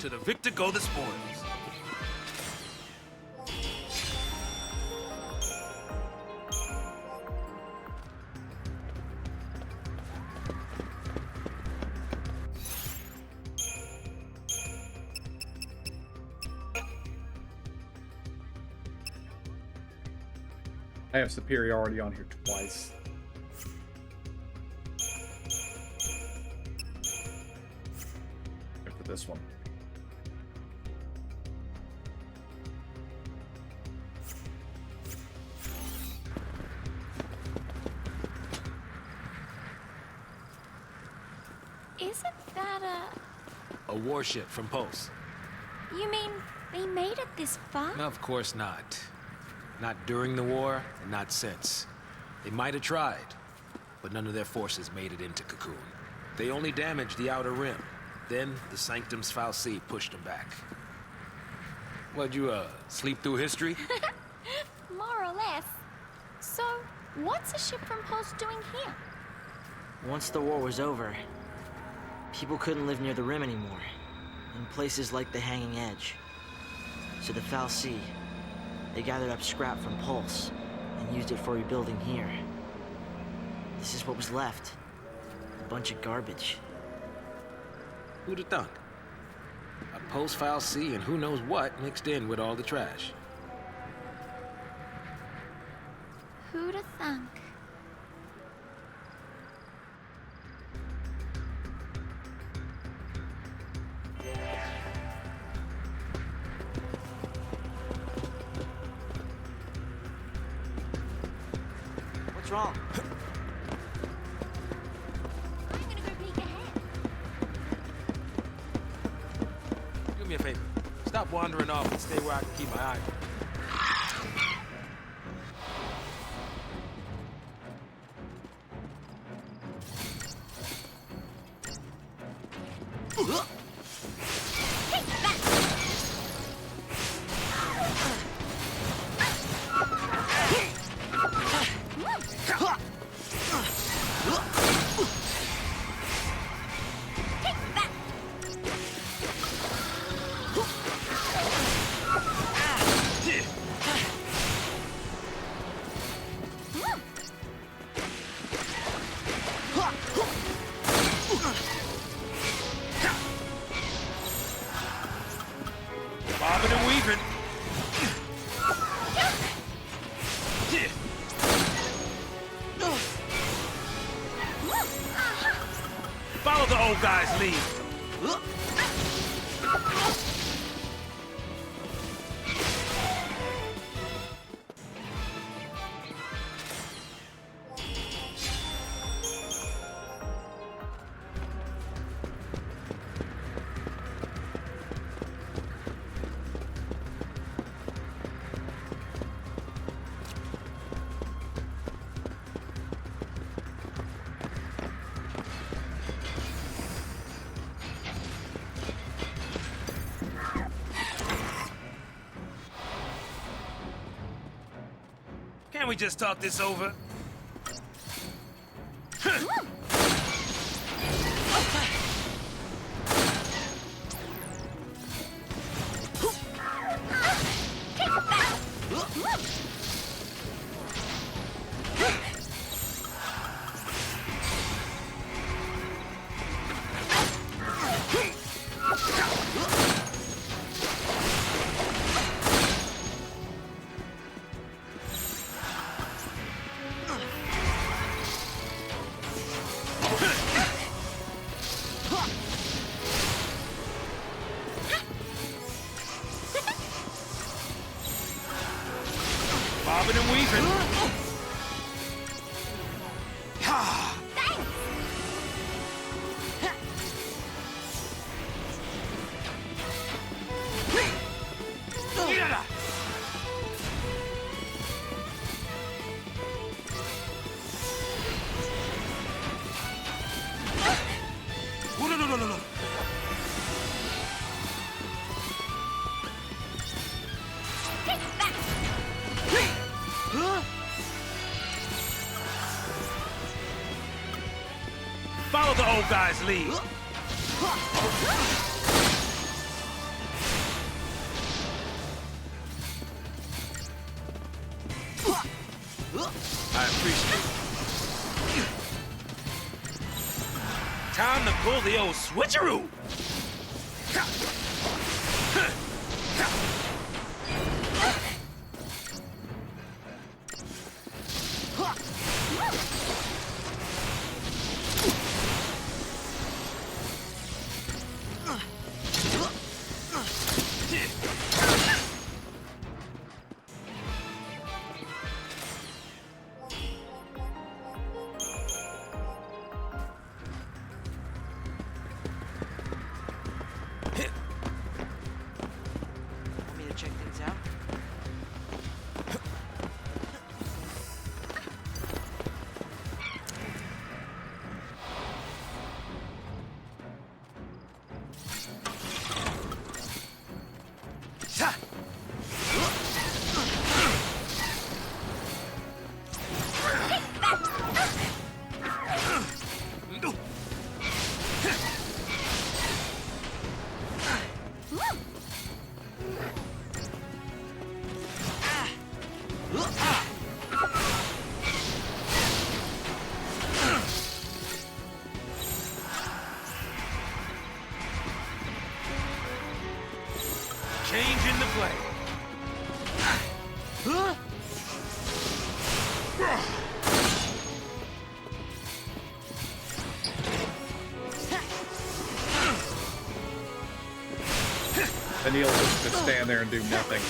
To the victor go the spoils. I have superiority on here twice. After this one. Isn't that A warship from Pulse. You mean they made it this far? Of course not. Not during the war, and not since. They might have tried, but none of their forces made it into Cocoon. They only damaged the outer rim. Then, the Sanctum's fal'Cie pushed them back. What'd you, sleep through history? More or less. So, what's a ship from Pulse doing here? Once the war was over, people couldn't live near the rim anymore, in places like the Hanging Edge. So the fal'Cie, they gathered up scrap from Pulse and used it for rebuilding here. This is what was left. A bunch of garbage. Who'd have thunk? A Pulse fal'Cie and who knows what mixed in with all the trash. Who'da thunk? What's wrong? I'm gonna go peek ahead. Do me a favor. Stop wandering off and stay where I can keep my eye on you. Bobbing and weaving. Follow the old guy's lead. Can't we just talk this over? bobbing and weaving. Follow the old guy's lead. I appreciate it. Time to pull the old switcheroo. Want me to check things out? Changing the play. And he'll just stand there and do nothing.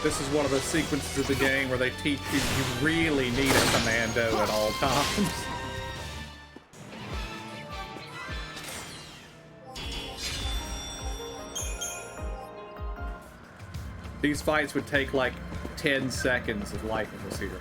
This is one of the sequences of the game where they teach you you really need a commando at all times. These fights would take like 10 seconds if life was here.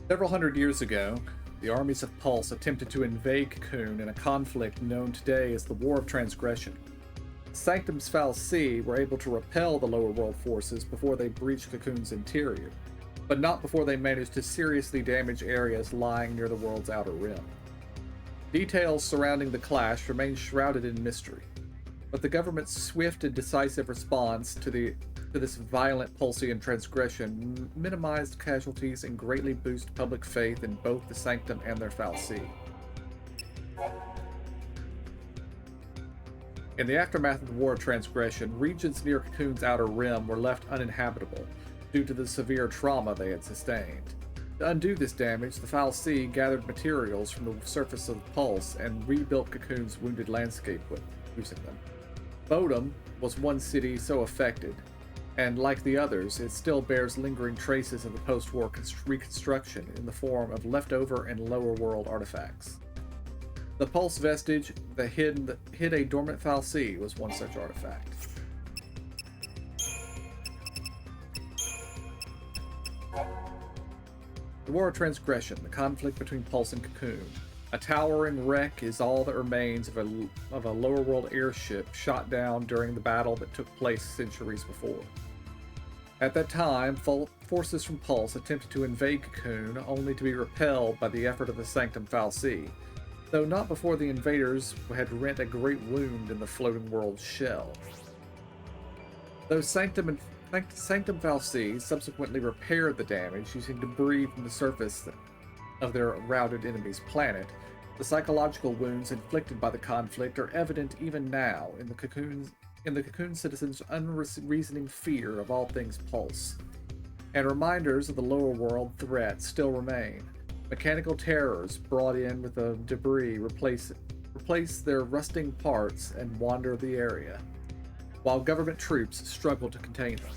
Several hundred years ago, the armies of Pulse attempted to invade Cocoon in a conflict known today as the War of Transgression. The Sanctum's fal'Cie were able to repel the lower world forces before they breached Cocoon's interior, but not before they managed to seriously damage areas lying near the world's outer rim. Details surrounding the clash remain shrouded in mystery, but the government's swift and decisive response to this violent Pulsian transgression minimized casualties and greatly boosted public faith in both the Sanctum and their fal'Cie. In the aftermath of the War of Transgression, regions near Cocoon's outer rim were left uninhabitable due to the severe trauma they had sustained. To undo this damage, the Foul Sea gathered materials from the surface of the Pulse and rebuilt Cocoon's wounded landscape using them. Bodom was one city so affected, and like the others, it still bears lingering traces of the post-war reconstruction in the form of leftover and lower world artifacts. The Pulse vestige that hid a dormant Foul Sea was one such artifact. The War of Transgression, the conflict between Pulse and Cocoon. A towering wreck is all that remains of a lower world airship shot down during the battle that took place centuries before. At that time, forces from Pulse attempted to invade Cocoon, only to be repelled by the effort of the Sanctum Foul Sea, though not before the invaders had rent a great wound in the floating world's shell. Though Sanctum Foul Sea subsequently repaired the damage using debris from the surface of their routed enemy's planet, the psychological wounds inflicted by the conflict are evident even now in the Cocoon citizens' unreasoning fear of all things Pulse. And reminders of the lower world threat still remain. Mechanical terrors brought in with the debris replace their rusting parts and wander the area, while government troops struggle to contain them.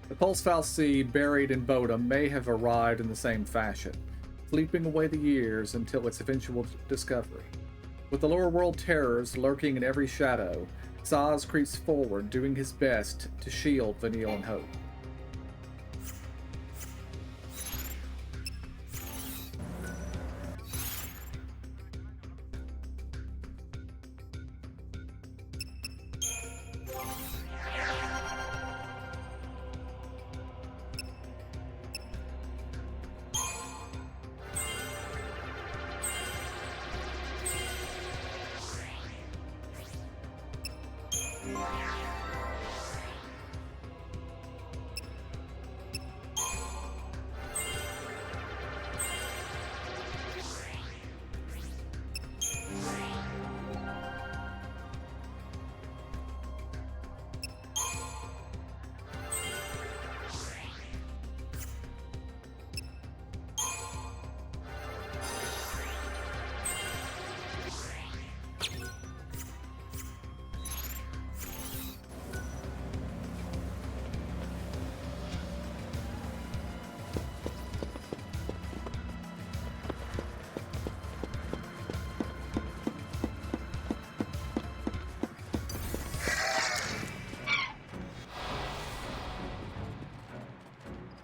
The Pulse Foul Sea, buried in Bodom, may have arrived in the same fashion, sleeping away the years until its eventual discovery. With the lower world terrors lurking in every shadow, Saz creeps forward, doing his best to shield Vanille and Hope.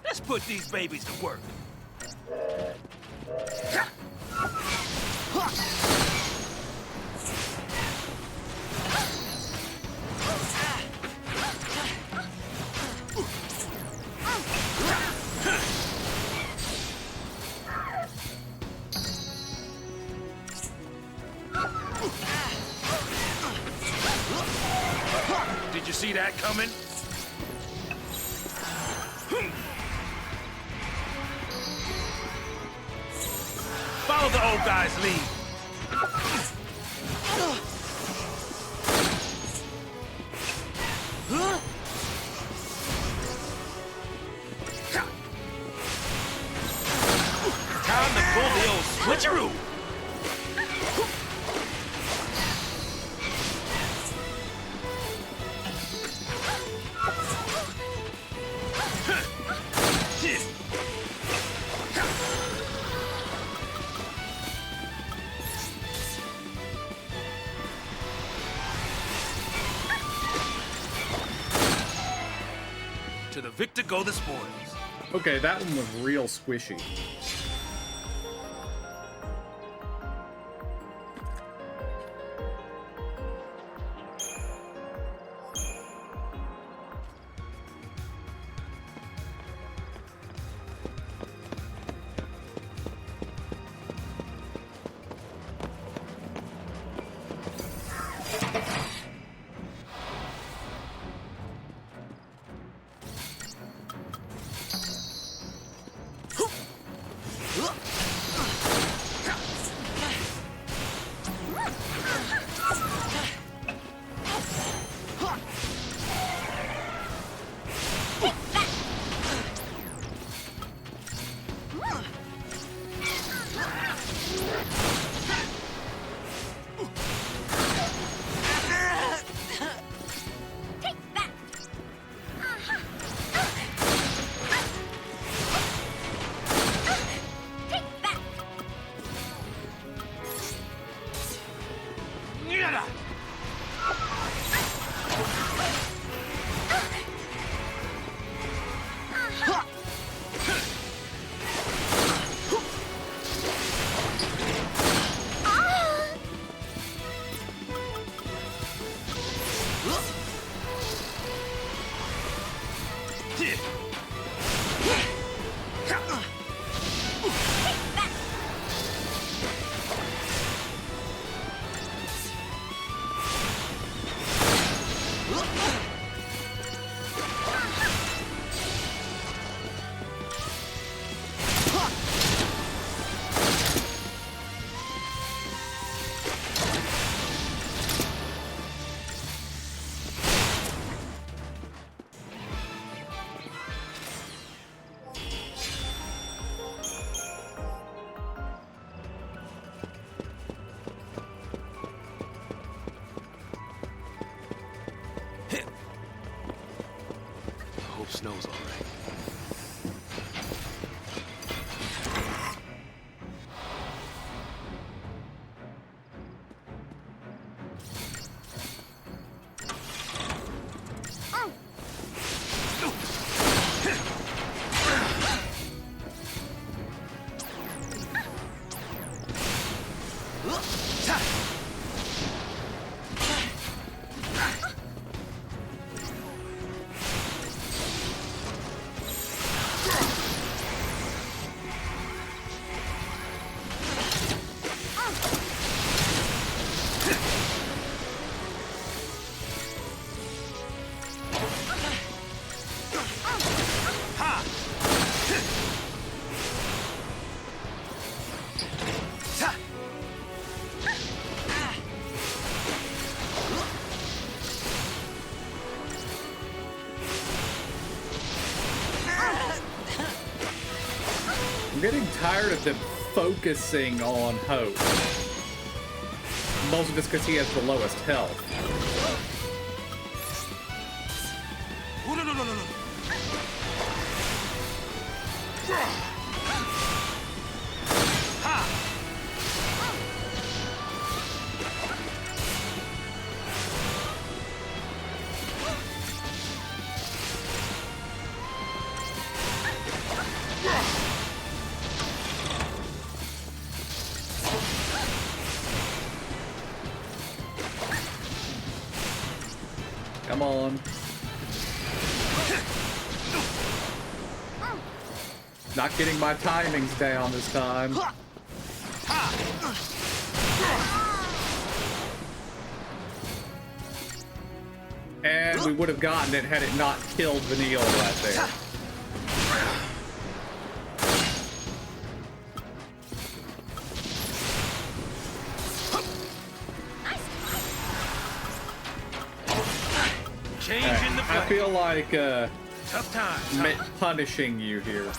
Let's put these babies to work. Did you see that coming? Follow the old guy's lead. Time to pull the old switcheroo. To the victor go the spoils. Okay, that one was real squishy. snow's all right. I'm getting tired of them focusing on Hope. Mostly just because he has the lowest health. Oh, no. Come on. Not getting my timings down this time. And we would have gotten it had it not killed Vanille right there. Changing the play. I feel like Tough time. punishing you here.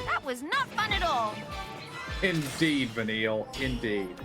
That was not fun at all. Indeed, Vanille. Indeed.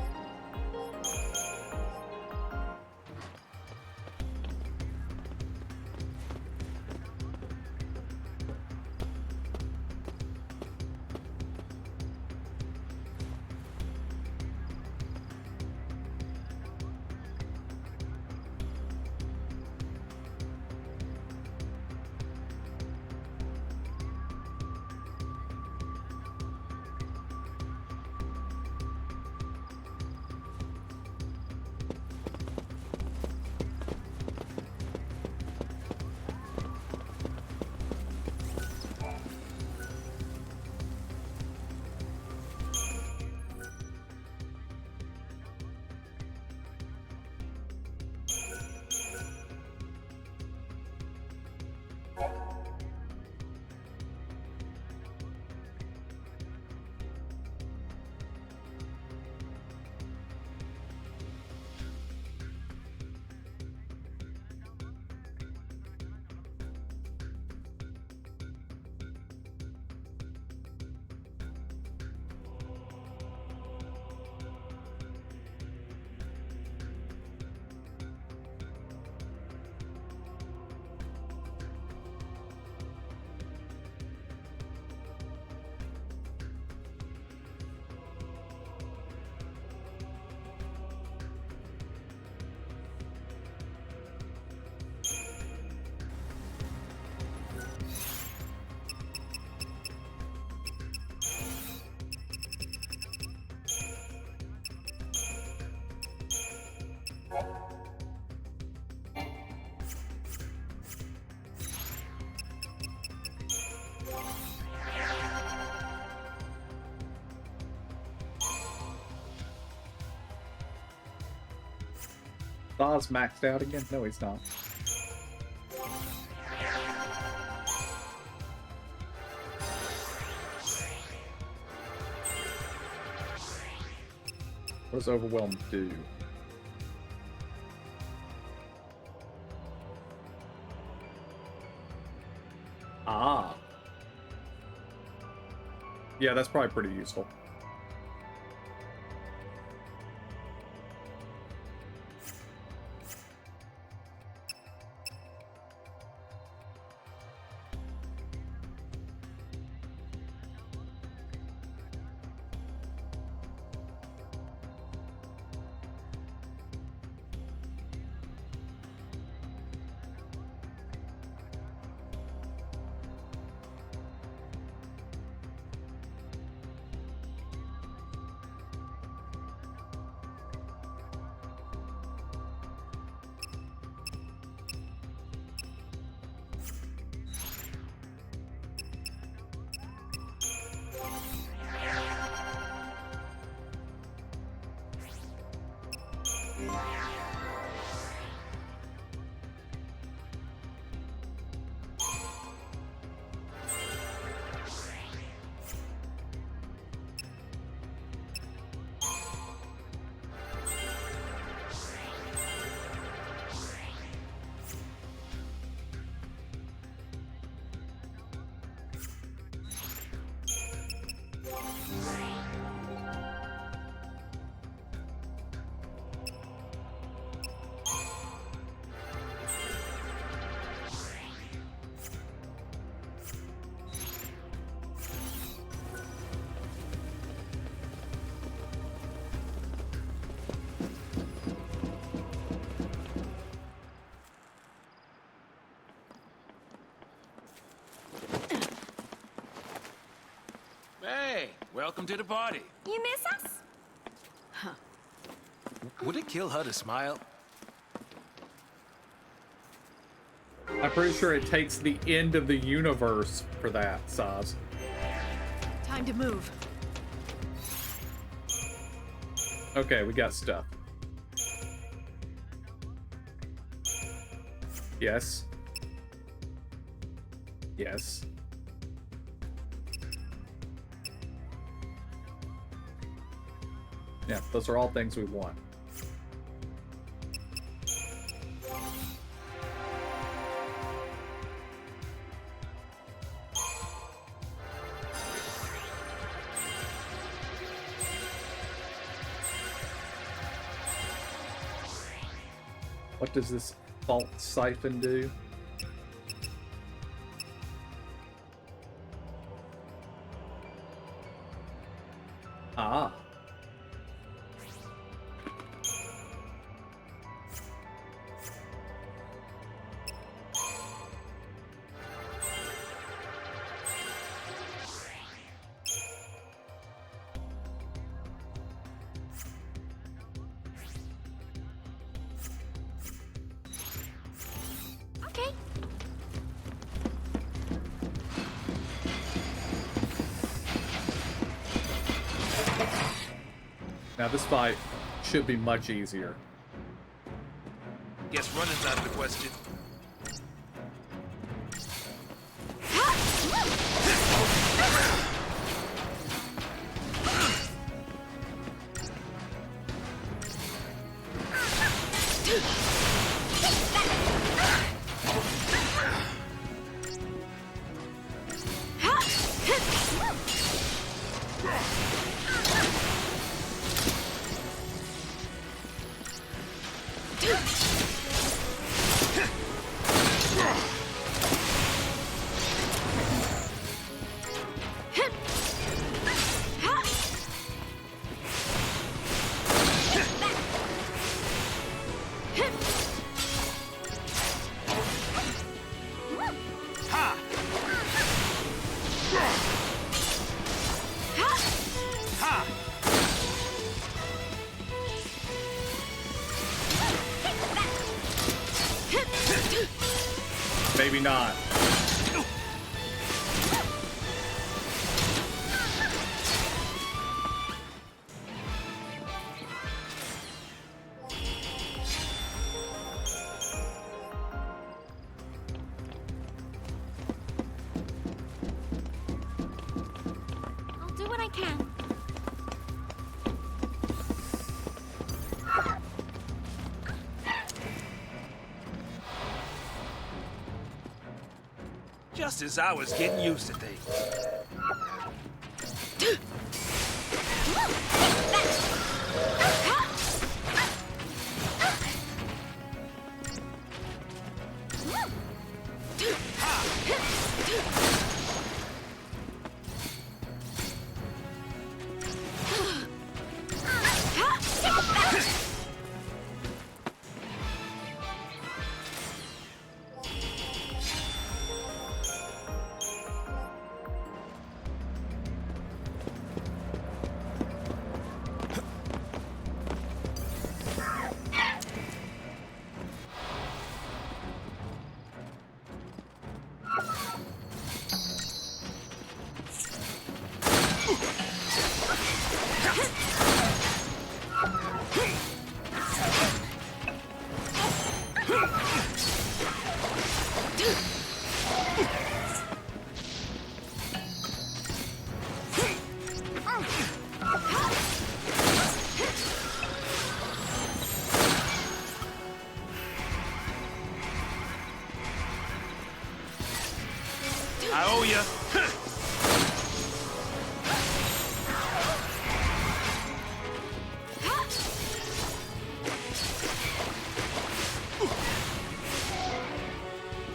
Bob's maxed out again? No, he's not. What does overwhelm do? Ah. Yeah, that's probably pretty useful. Hey, welcome to the party. You miss us? Would it kill her to smile? I'm pretty sure it takes the end of the universe for that, Saz. Time to move. Okay, we got stuff. Yes. Yes. Yeah, those are all things we want. What does this fault siphon do? Ah. Okay. Now this fight should be much easier. Guess running's out of the question. Maybe not. I'll do what I can. Just as I was getting used to things. I owe ya.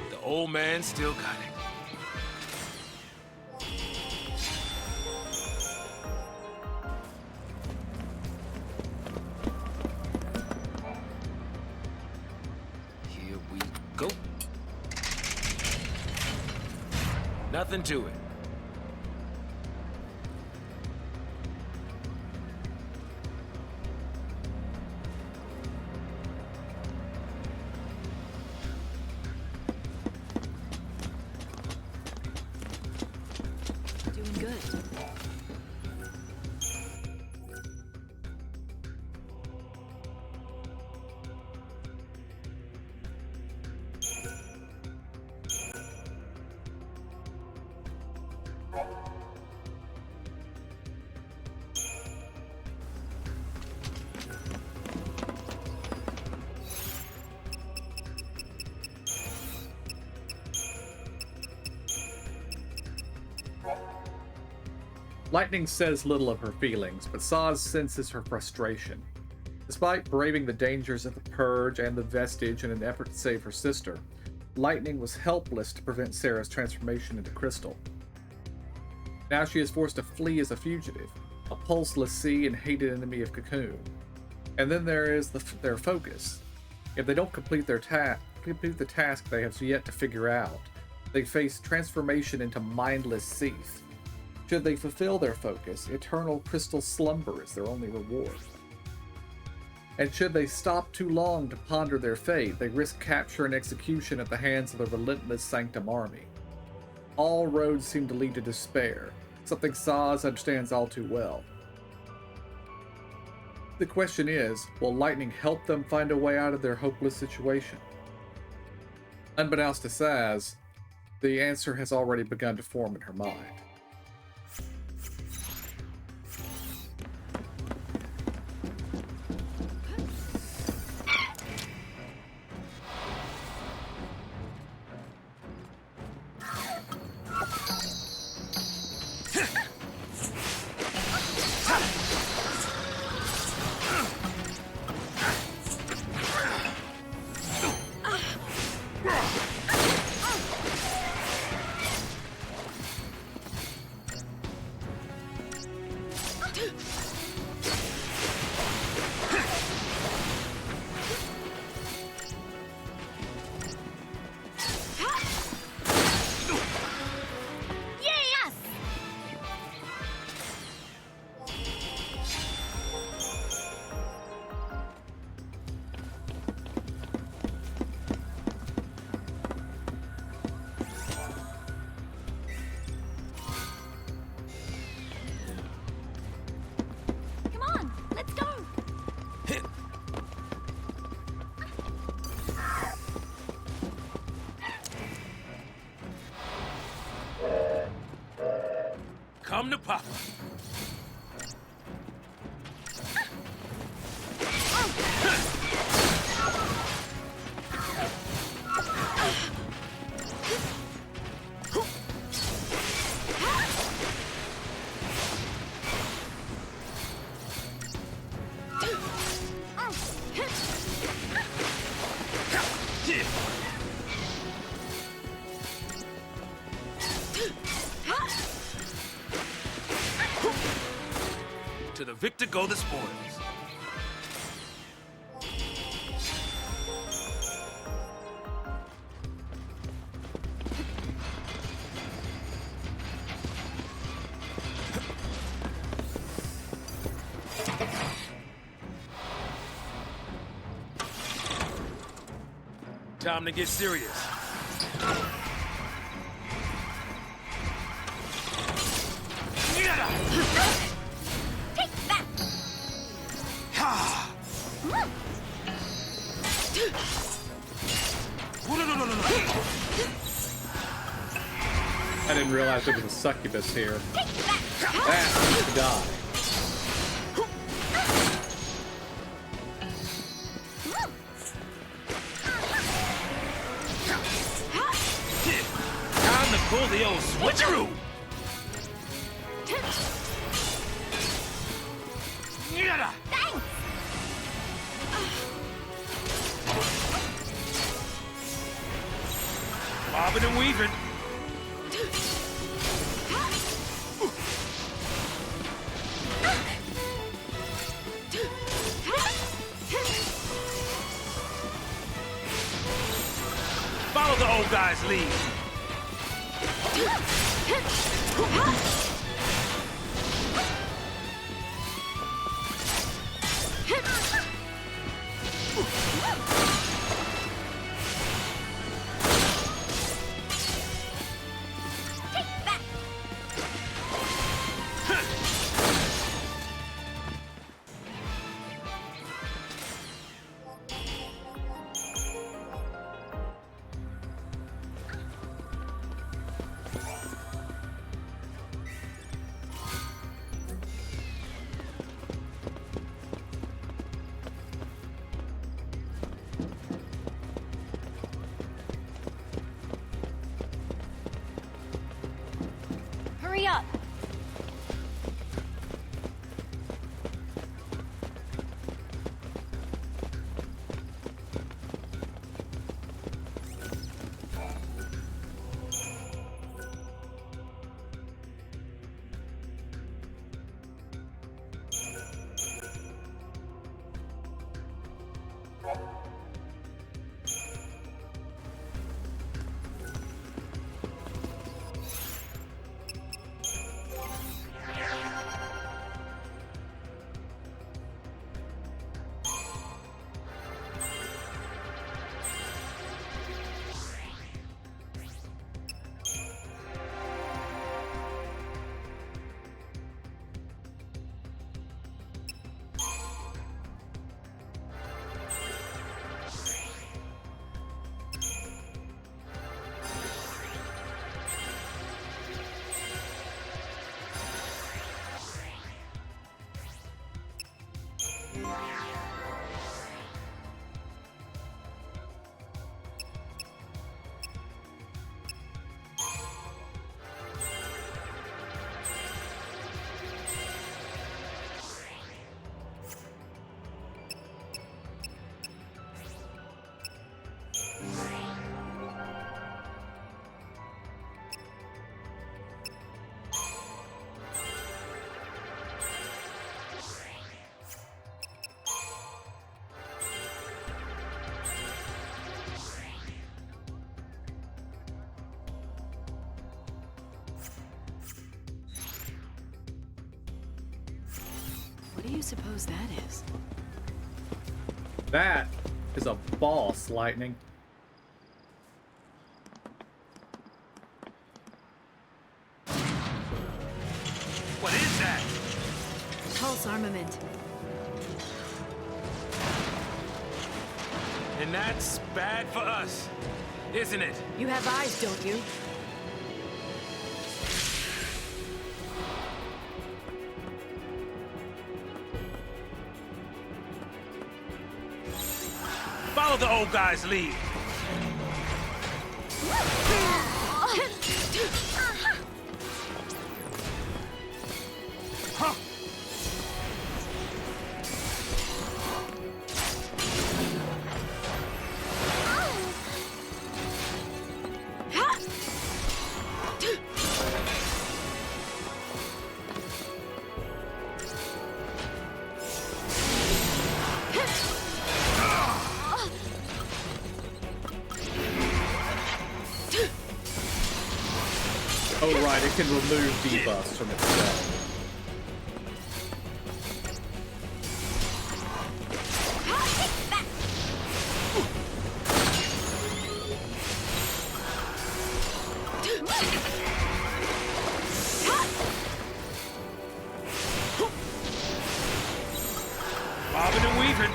The old man still got it. Here we go. Nothing to it. Doing good. Lightning says little of her feelings, but Saz senses her frustration. Despite braving the dangers of the Purge and the Vestige in an effort to save her sister, Lightning was helpless to prevent Sarah's transformation into crystal. Now she is forced to flee as a fugitive, a pulseless sea and hated enemy of Cocoon. And then there is their focus. If they don't complete the task they have yet to figure out, they face transformation into mindless Seath. Should they fulfill their focus, eternal crystal slumber is their only reward. And should they stop too long to ponder their fate, they risk capture and execution at the hands of the relentless Sanctum army. All roads seem to lead to despair, something Saz understands all too well. The question is, will Lightning help them find a way out of their hopeless situation? Unbeknownst to Saz, the answer has already begun to form in her mind. Come to Papa. To the victor go the spoils. Time to get serious. Take that! I didn't realize there was a succubus here. That needs to die. Time to pull the old switcheroo! Thanks! Bobbing and weaving. Follow the old guy's lead. Hurry up! What do you suppose that is? That is a boss, Lightning. What is that? Pulse armament. And that's bad for us, isn't it? You have eyes, don't you? Follow the old guy's lead. Huh. Oh, right, it can remove debuffs from itself. Bobbing and weaving.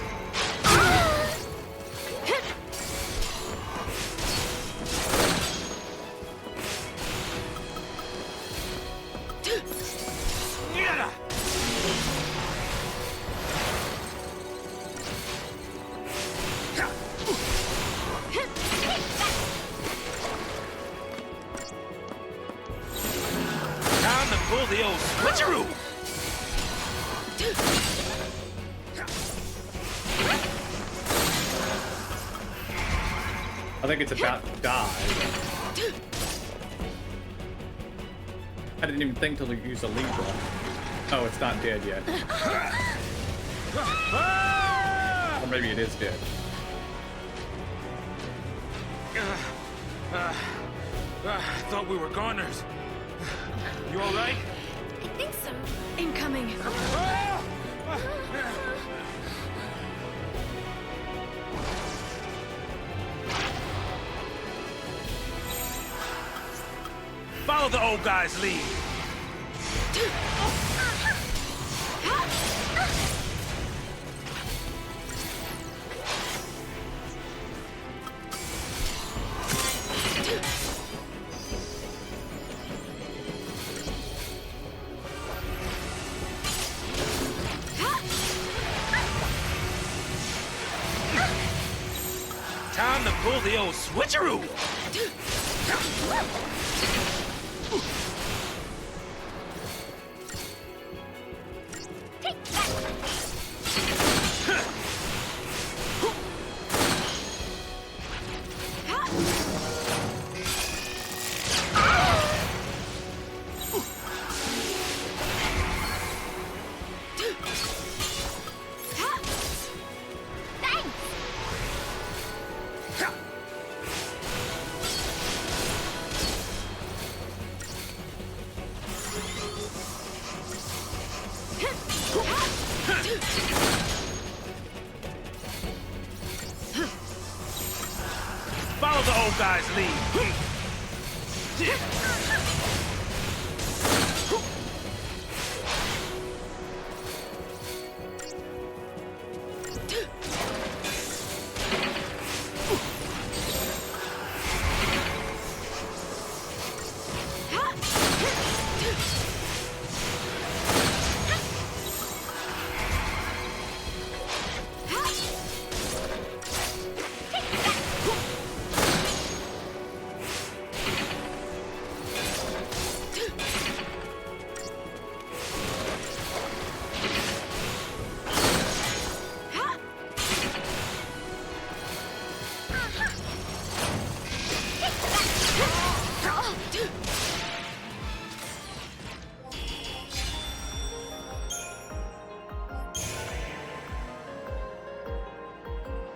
Time to pull the old switcheroo. I think it's about to die. I didn't even think to use a Libra. Oh, it's not dead yet. Or maybe it is dead. Thought we were goners. You all right? I think so. Incoming. Follow the old guy's lead. Time to pull the old switcheroo. Follow the old guy's lead.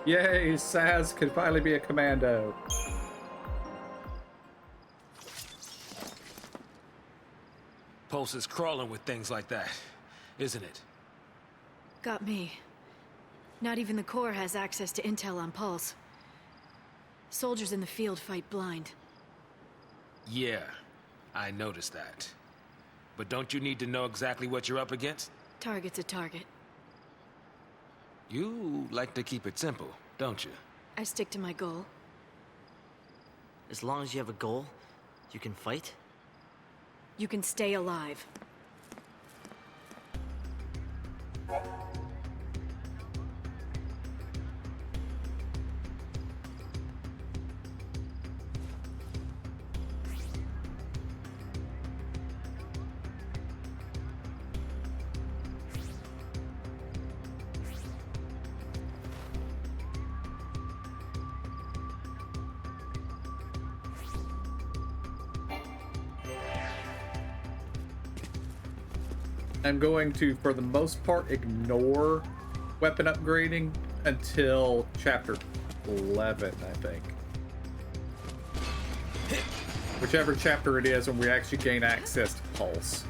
Yay, Saz could finally be a commando. Pulse is crawling with things like that, isn't it? Got me. Not even the Corps has access to intel on Pulse. Soldiers in the field fight blind. Yeah, I noticed that. But don't you need to know exactly what you're up against? Target's a target. You like to keep it simple, don't you? I stick to my goal. As long as you have a goal, you can fight? You can stay alive. I'm going to, for the most part, ignore weapon upgrading until chapter 11, I think. Whichever chapter it is when we actually gain access to Pulse.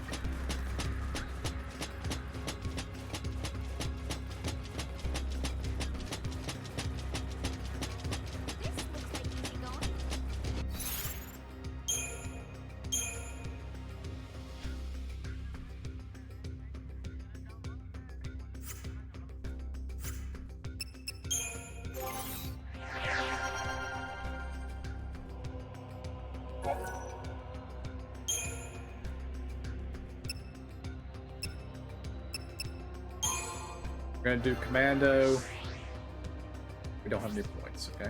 We're gonna do Commando. We don't have any points, okay?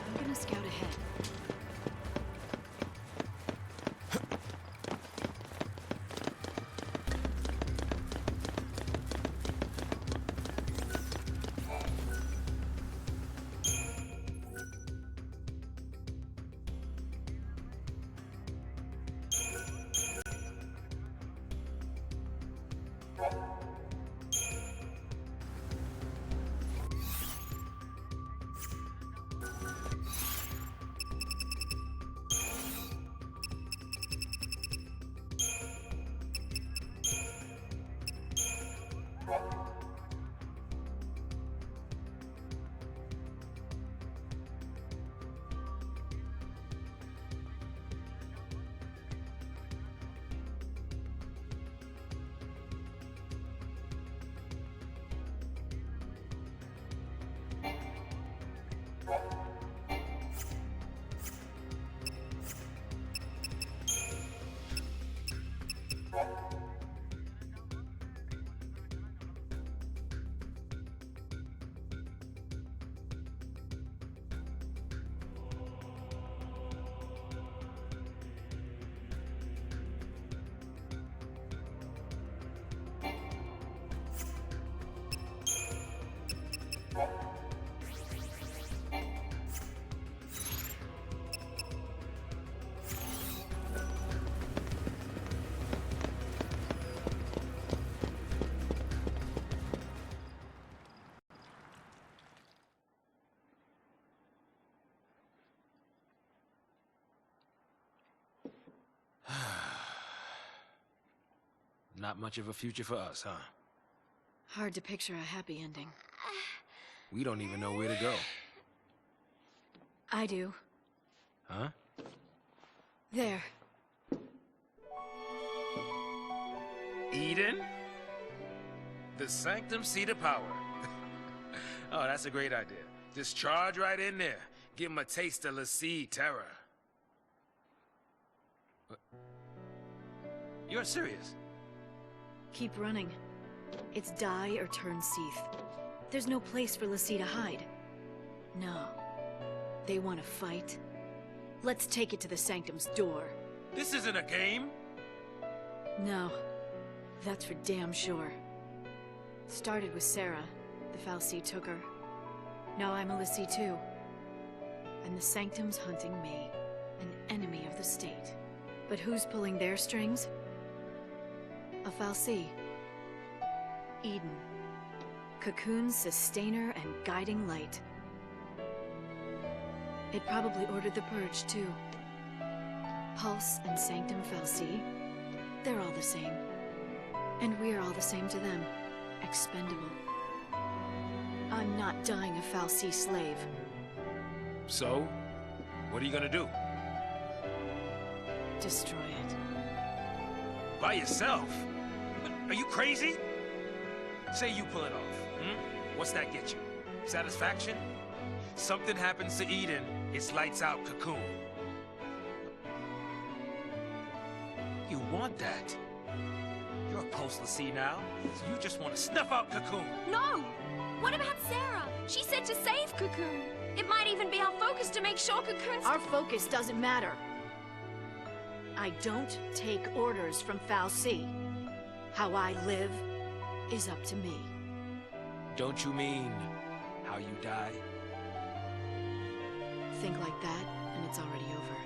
I'm gonna scout ahead. Not much of a future for us, huh? Hard to picture a happy ending. We don't even know where to go. I do. Huh? There. Eden? The Sanctum Seat of Power. Oh, that's a great idea. Just charge right in there. Give him a taste of l'Cie terror. You're serious? Keep running. It's die or turn Seath. There's no place for l'Cie to hide. No. They want to fight? Let's take it to the Sanctum's door. This isn't a game! No. That's for damn sure. Started with Sarah. The fal'Cie took her. Now I'm a l'Cie too. And the Sanctum's hunting me, an enemy of the state. But who's pulling their strings? A fal'Cie. Eden. Cocoon's sustainer and guiding light. It probably ordered the purge, too. Pulse and Sanctum fal'Cie, they're all the same. And we're all the same to them. Expendable. I'm not dying a Fal'Cie slave. So, what are you gonna do? Destroy it. By yourself? Are you crazy? Say you pull it off, What's that get you? Satisfaction? Something happens to Eden, it's lights out Cocoon. You want that? You're a post-Lassie now, so you just want to snuff out Cocoon. No! What about Sarah? She said to save Cocoon. It might even be our focus to make sure Cocoon's... Our focus doesn't matter. I don't take orders from Fal'Cie. How I live is up to me. Don't you mean how you die? Think like that, and it's already over.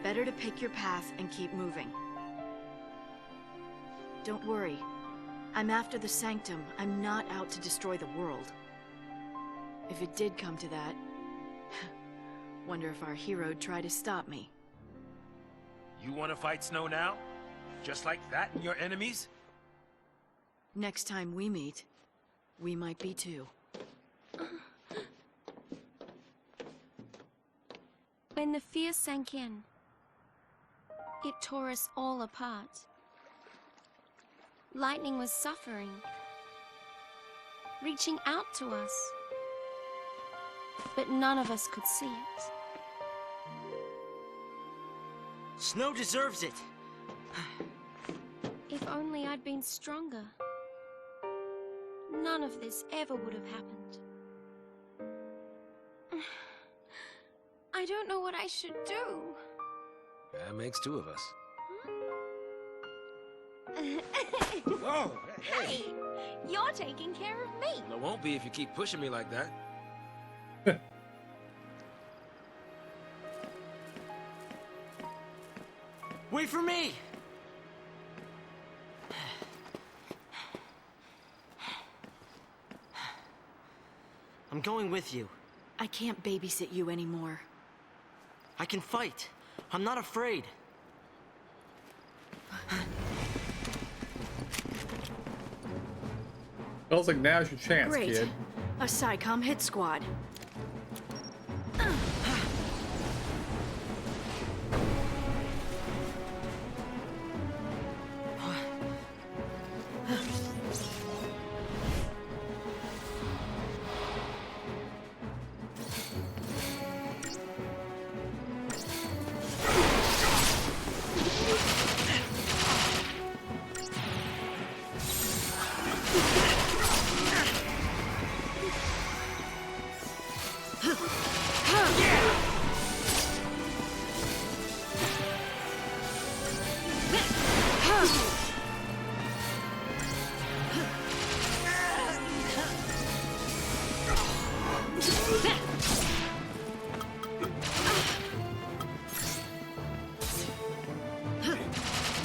Better to pick your path and keep moving. Don't worry. I'm after the Sanctum. I'm not out to destroy the world. If it did come to that, wonder if our hero'd try to stop me. You want to fight Snow now? Just like that and your enemies? Next time we meet, we might be too. When the fear sank in, it tore us all apart. Lightning was suffering, reaching out to us, but none of us could see it. Snow deserves it. If only I'd been stronger, none of this ever would have happened. I don't know what I should do. That makes two of us. Whoa! Hey! You're taking care of me! Well, it won't be if you keep pushing me like that. Wait for me! I'm going with you. I can't babysit you anymore. I can fight. I'm not afraid. Feels like now's your chance, Great. kid. A SciComm hit squad.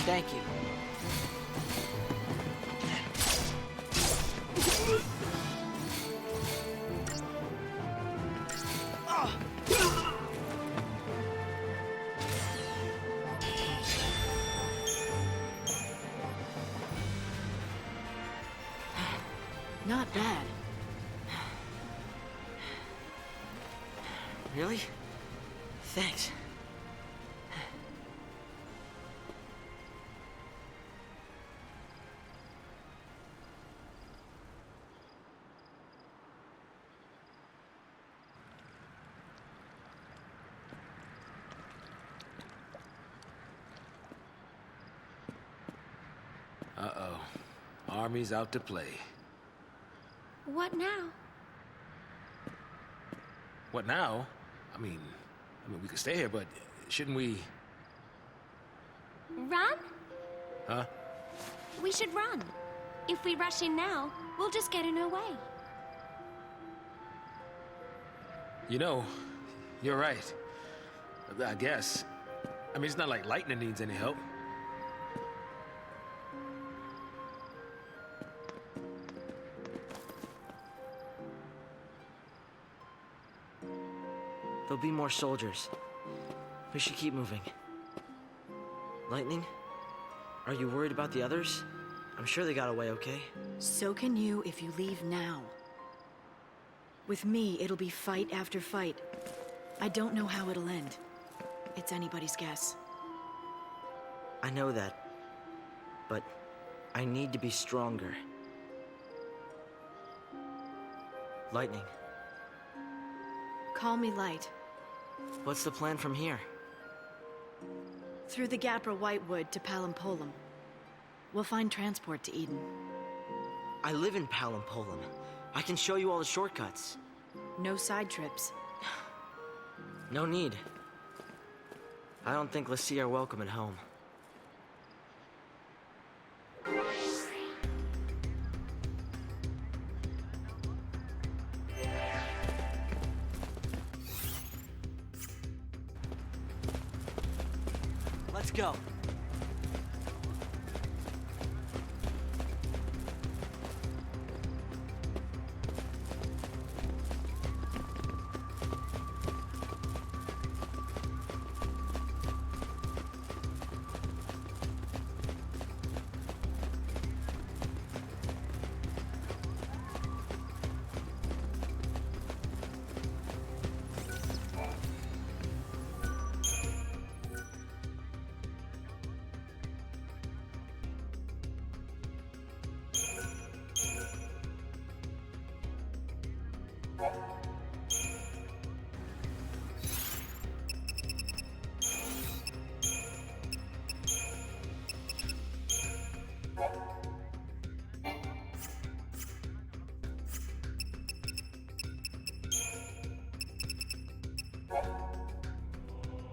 Thank you. Not bad. Really? Thanks. Uh-oh. Army's out to play. What now? What now? I mean, we could stay here, but shouldn't we... Run? Huh? We should run. If we rush in now, we'll just get in her way. You know, you're right. I guess. I mean, it's not like Lightning needs any help. There'll be more soldiers. We should keep moving. Lightning? Are you worried about the others? I'm sure they got away okay. So can you if you leave now. With me, it'll be fight after fight. I don't know how it'll end. It's anybody's guess. I know that. But I need to be stronger. Lightning, Call me Light. what's the plan from here? Through the Gapra Whitewood to Palampolum. We'll find transport to Eden. I live in Palampolum. I can show you all the shortcuts. No side trips. No need. I don't think Lassie are welcome at home. Let's go.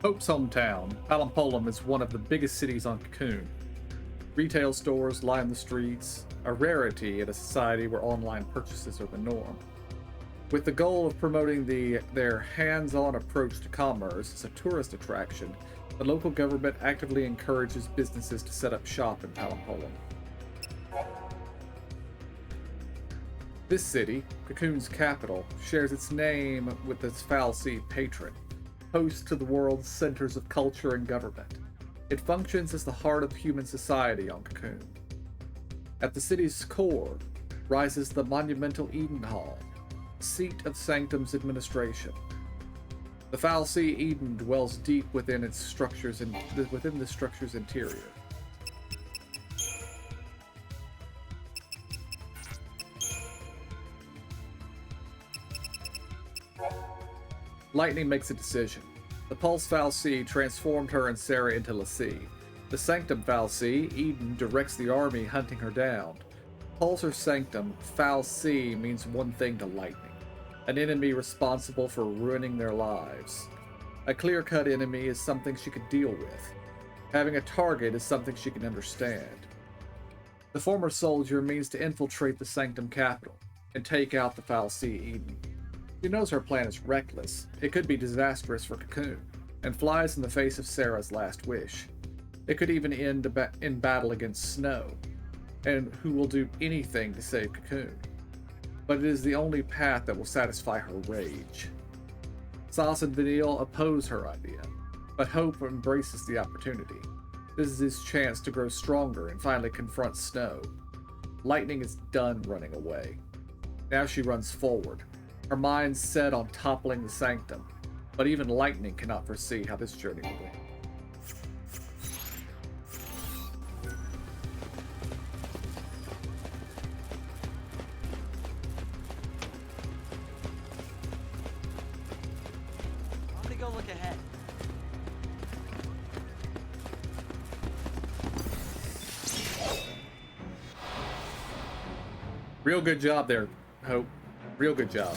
Hope's hometown, Palampolum, is one of the biggest cities on Cocoon. Retail stores line the streets, a rarity in a society where online purchases are the norm. With the goal of promoting their hands-on approach to commerce as a tourist attraction, the local government actively encourages businesses to set up shop in Palampolum. This city, Cocoon's capital, shares its name with its Fal'Cie patron, host to the world's centers of culture and government. It functions as the heart of human society on Cocoon. At the city's core rises the monumental Eden Hall, seat of Sanctum's administration. The Fal'Cie Eden dwells deep within its structures and within the structure's interior. Lightning makes a decision. The Pulse Fal'Cie transformed her and Sarah into Lassie. The Sanctum Fal'Cie, Eden, directs the army hunting her down. Pulse or Sanctum, Fal'Cie means one thing to Lightning: an enemy responsible for ruining their lives. A clear-cut enemy is something she could deal with. Having a target is something she can understand. The former soldier means to infiltrate the Sanctum capital and take out the Fal'Cie Eden. She knows her plan is reckless, it could be disastrous for Cocoon, and flies in the face of Sarah's last wish. It could even end in battle against Snow, and who will do anything to save Cocoon. But it is the only path that will satisfy her rage. Sauce and Vanille oppose her idea, but Hope embraces the opportunity. This is his chance to grow stronger and finally confront Snow. Lightning is done running away. Now she runs forward, her mind set on toppling the Sanctum, but even Lightning cannot foresee how this journey will end. I'm gonna go look ahead. Real good job there, Hope. Real good job.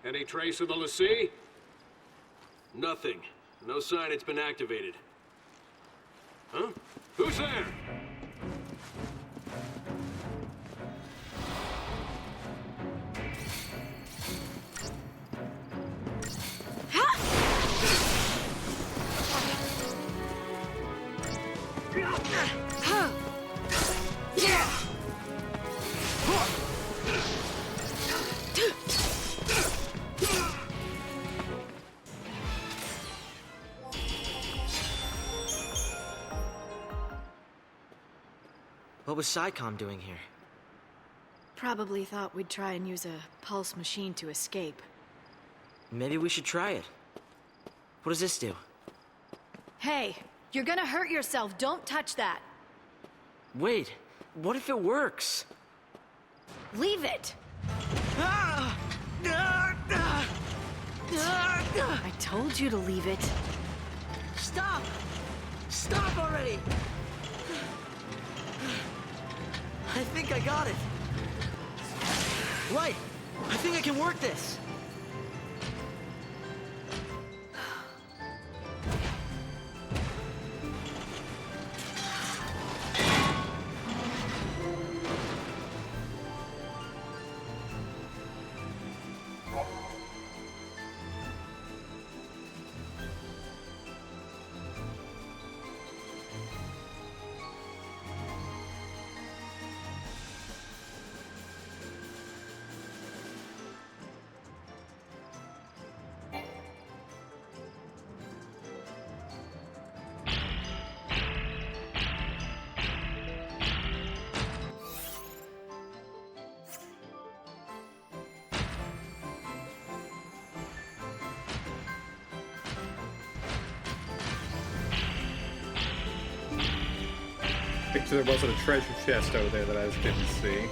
Any trace of the Lassie? Nothing. No sign it's been activated. Huh? Who's there? What was SciComm doing here? Probably thought we'd try and use a pulse machine to escape. Maybe we should try it. What does this do? Hey, you're gonna hurt yourself. Don't touch that. Wait, what if it works? Leave it. I told you to leave it. Stop! Stop already! I think I got it. Right! I think I can work this. So there wasn't a treasure chest over there that I just didn't see.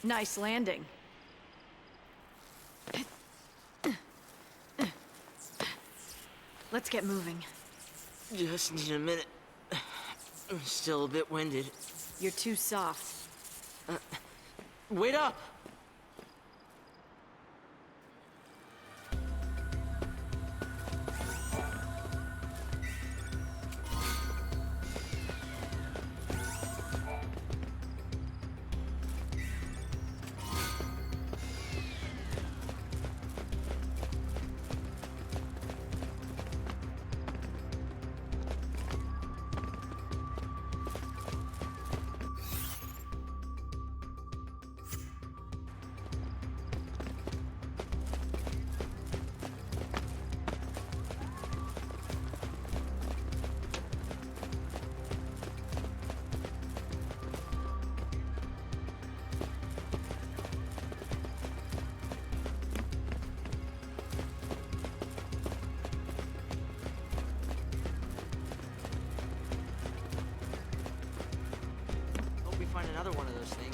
Nice landing. Let's get moving. Just need a minute. I'm still a bit winded. You're too soft. Wait up! Find another one of those things.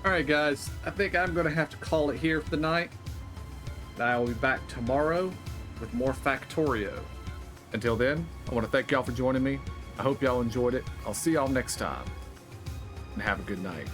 Alright guys, I think I'm going to have to call it here for the night. I will be back tomorrow with more Factorio. Until then, I want to thank y'all for joining me. I hope y'all enjoyed it. I'll see y'all next time. And have a good night.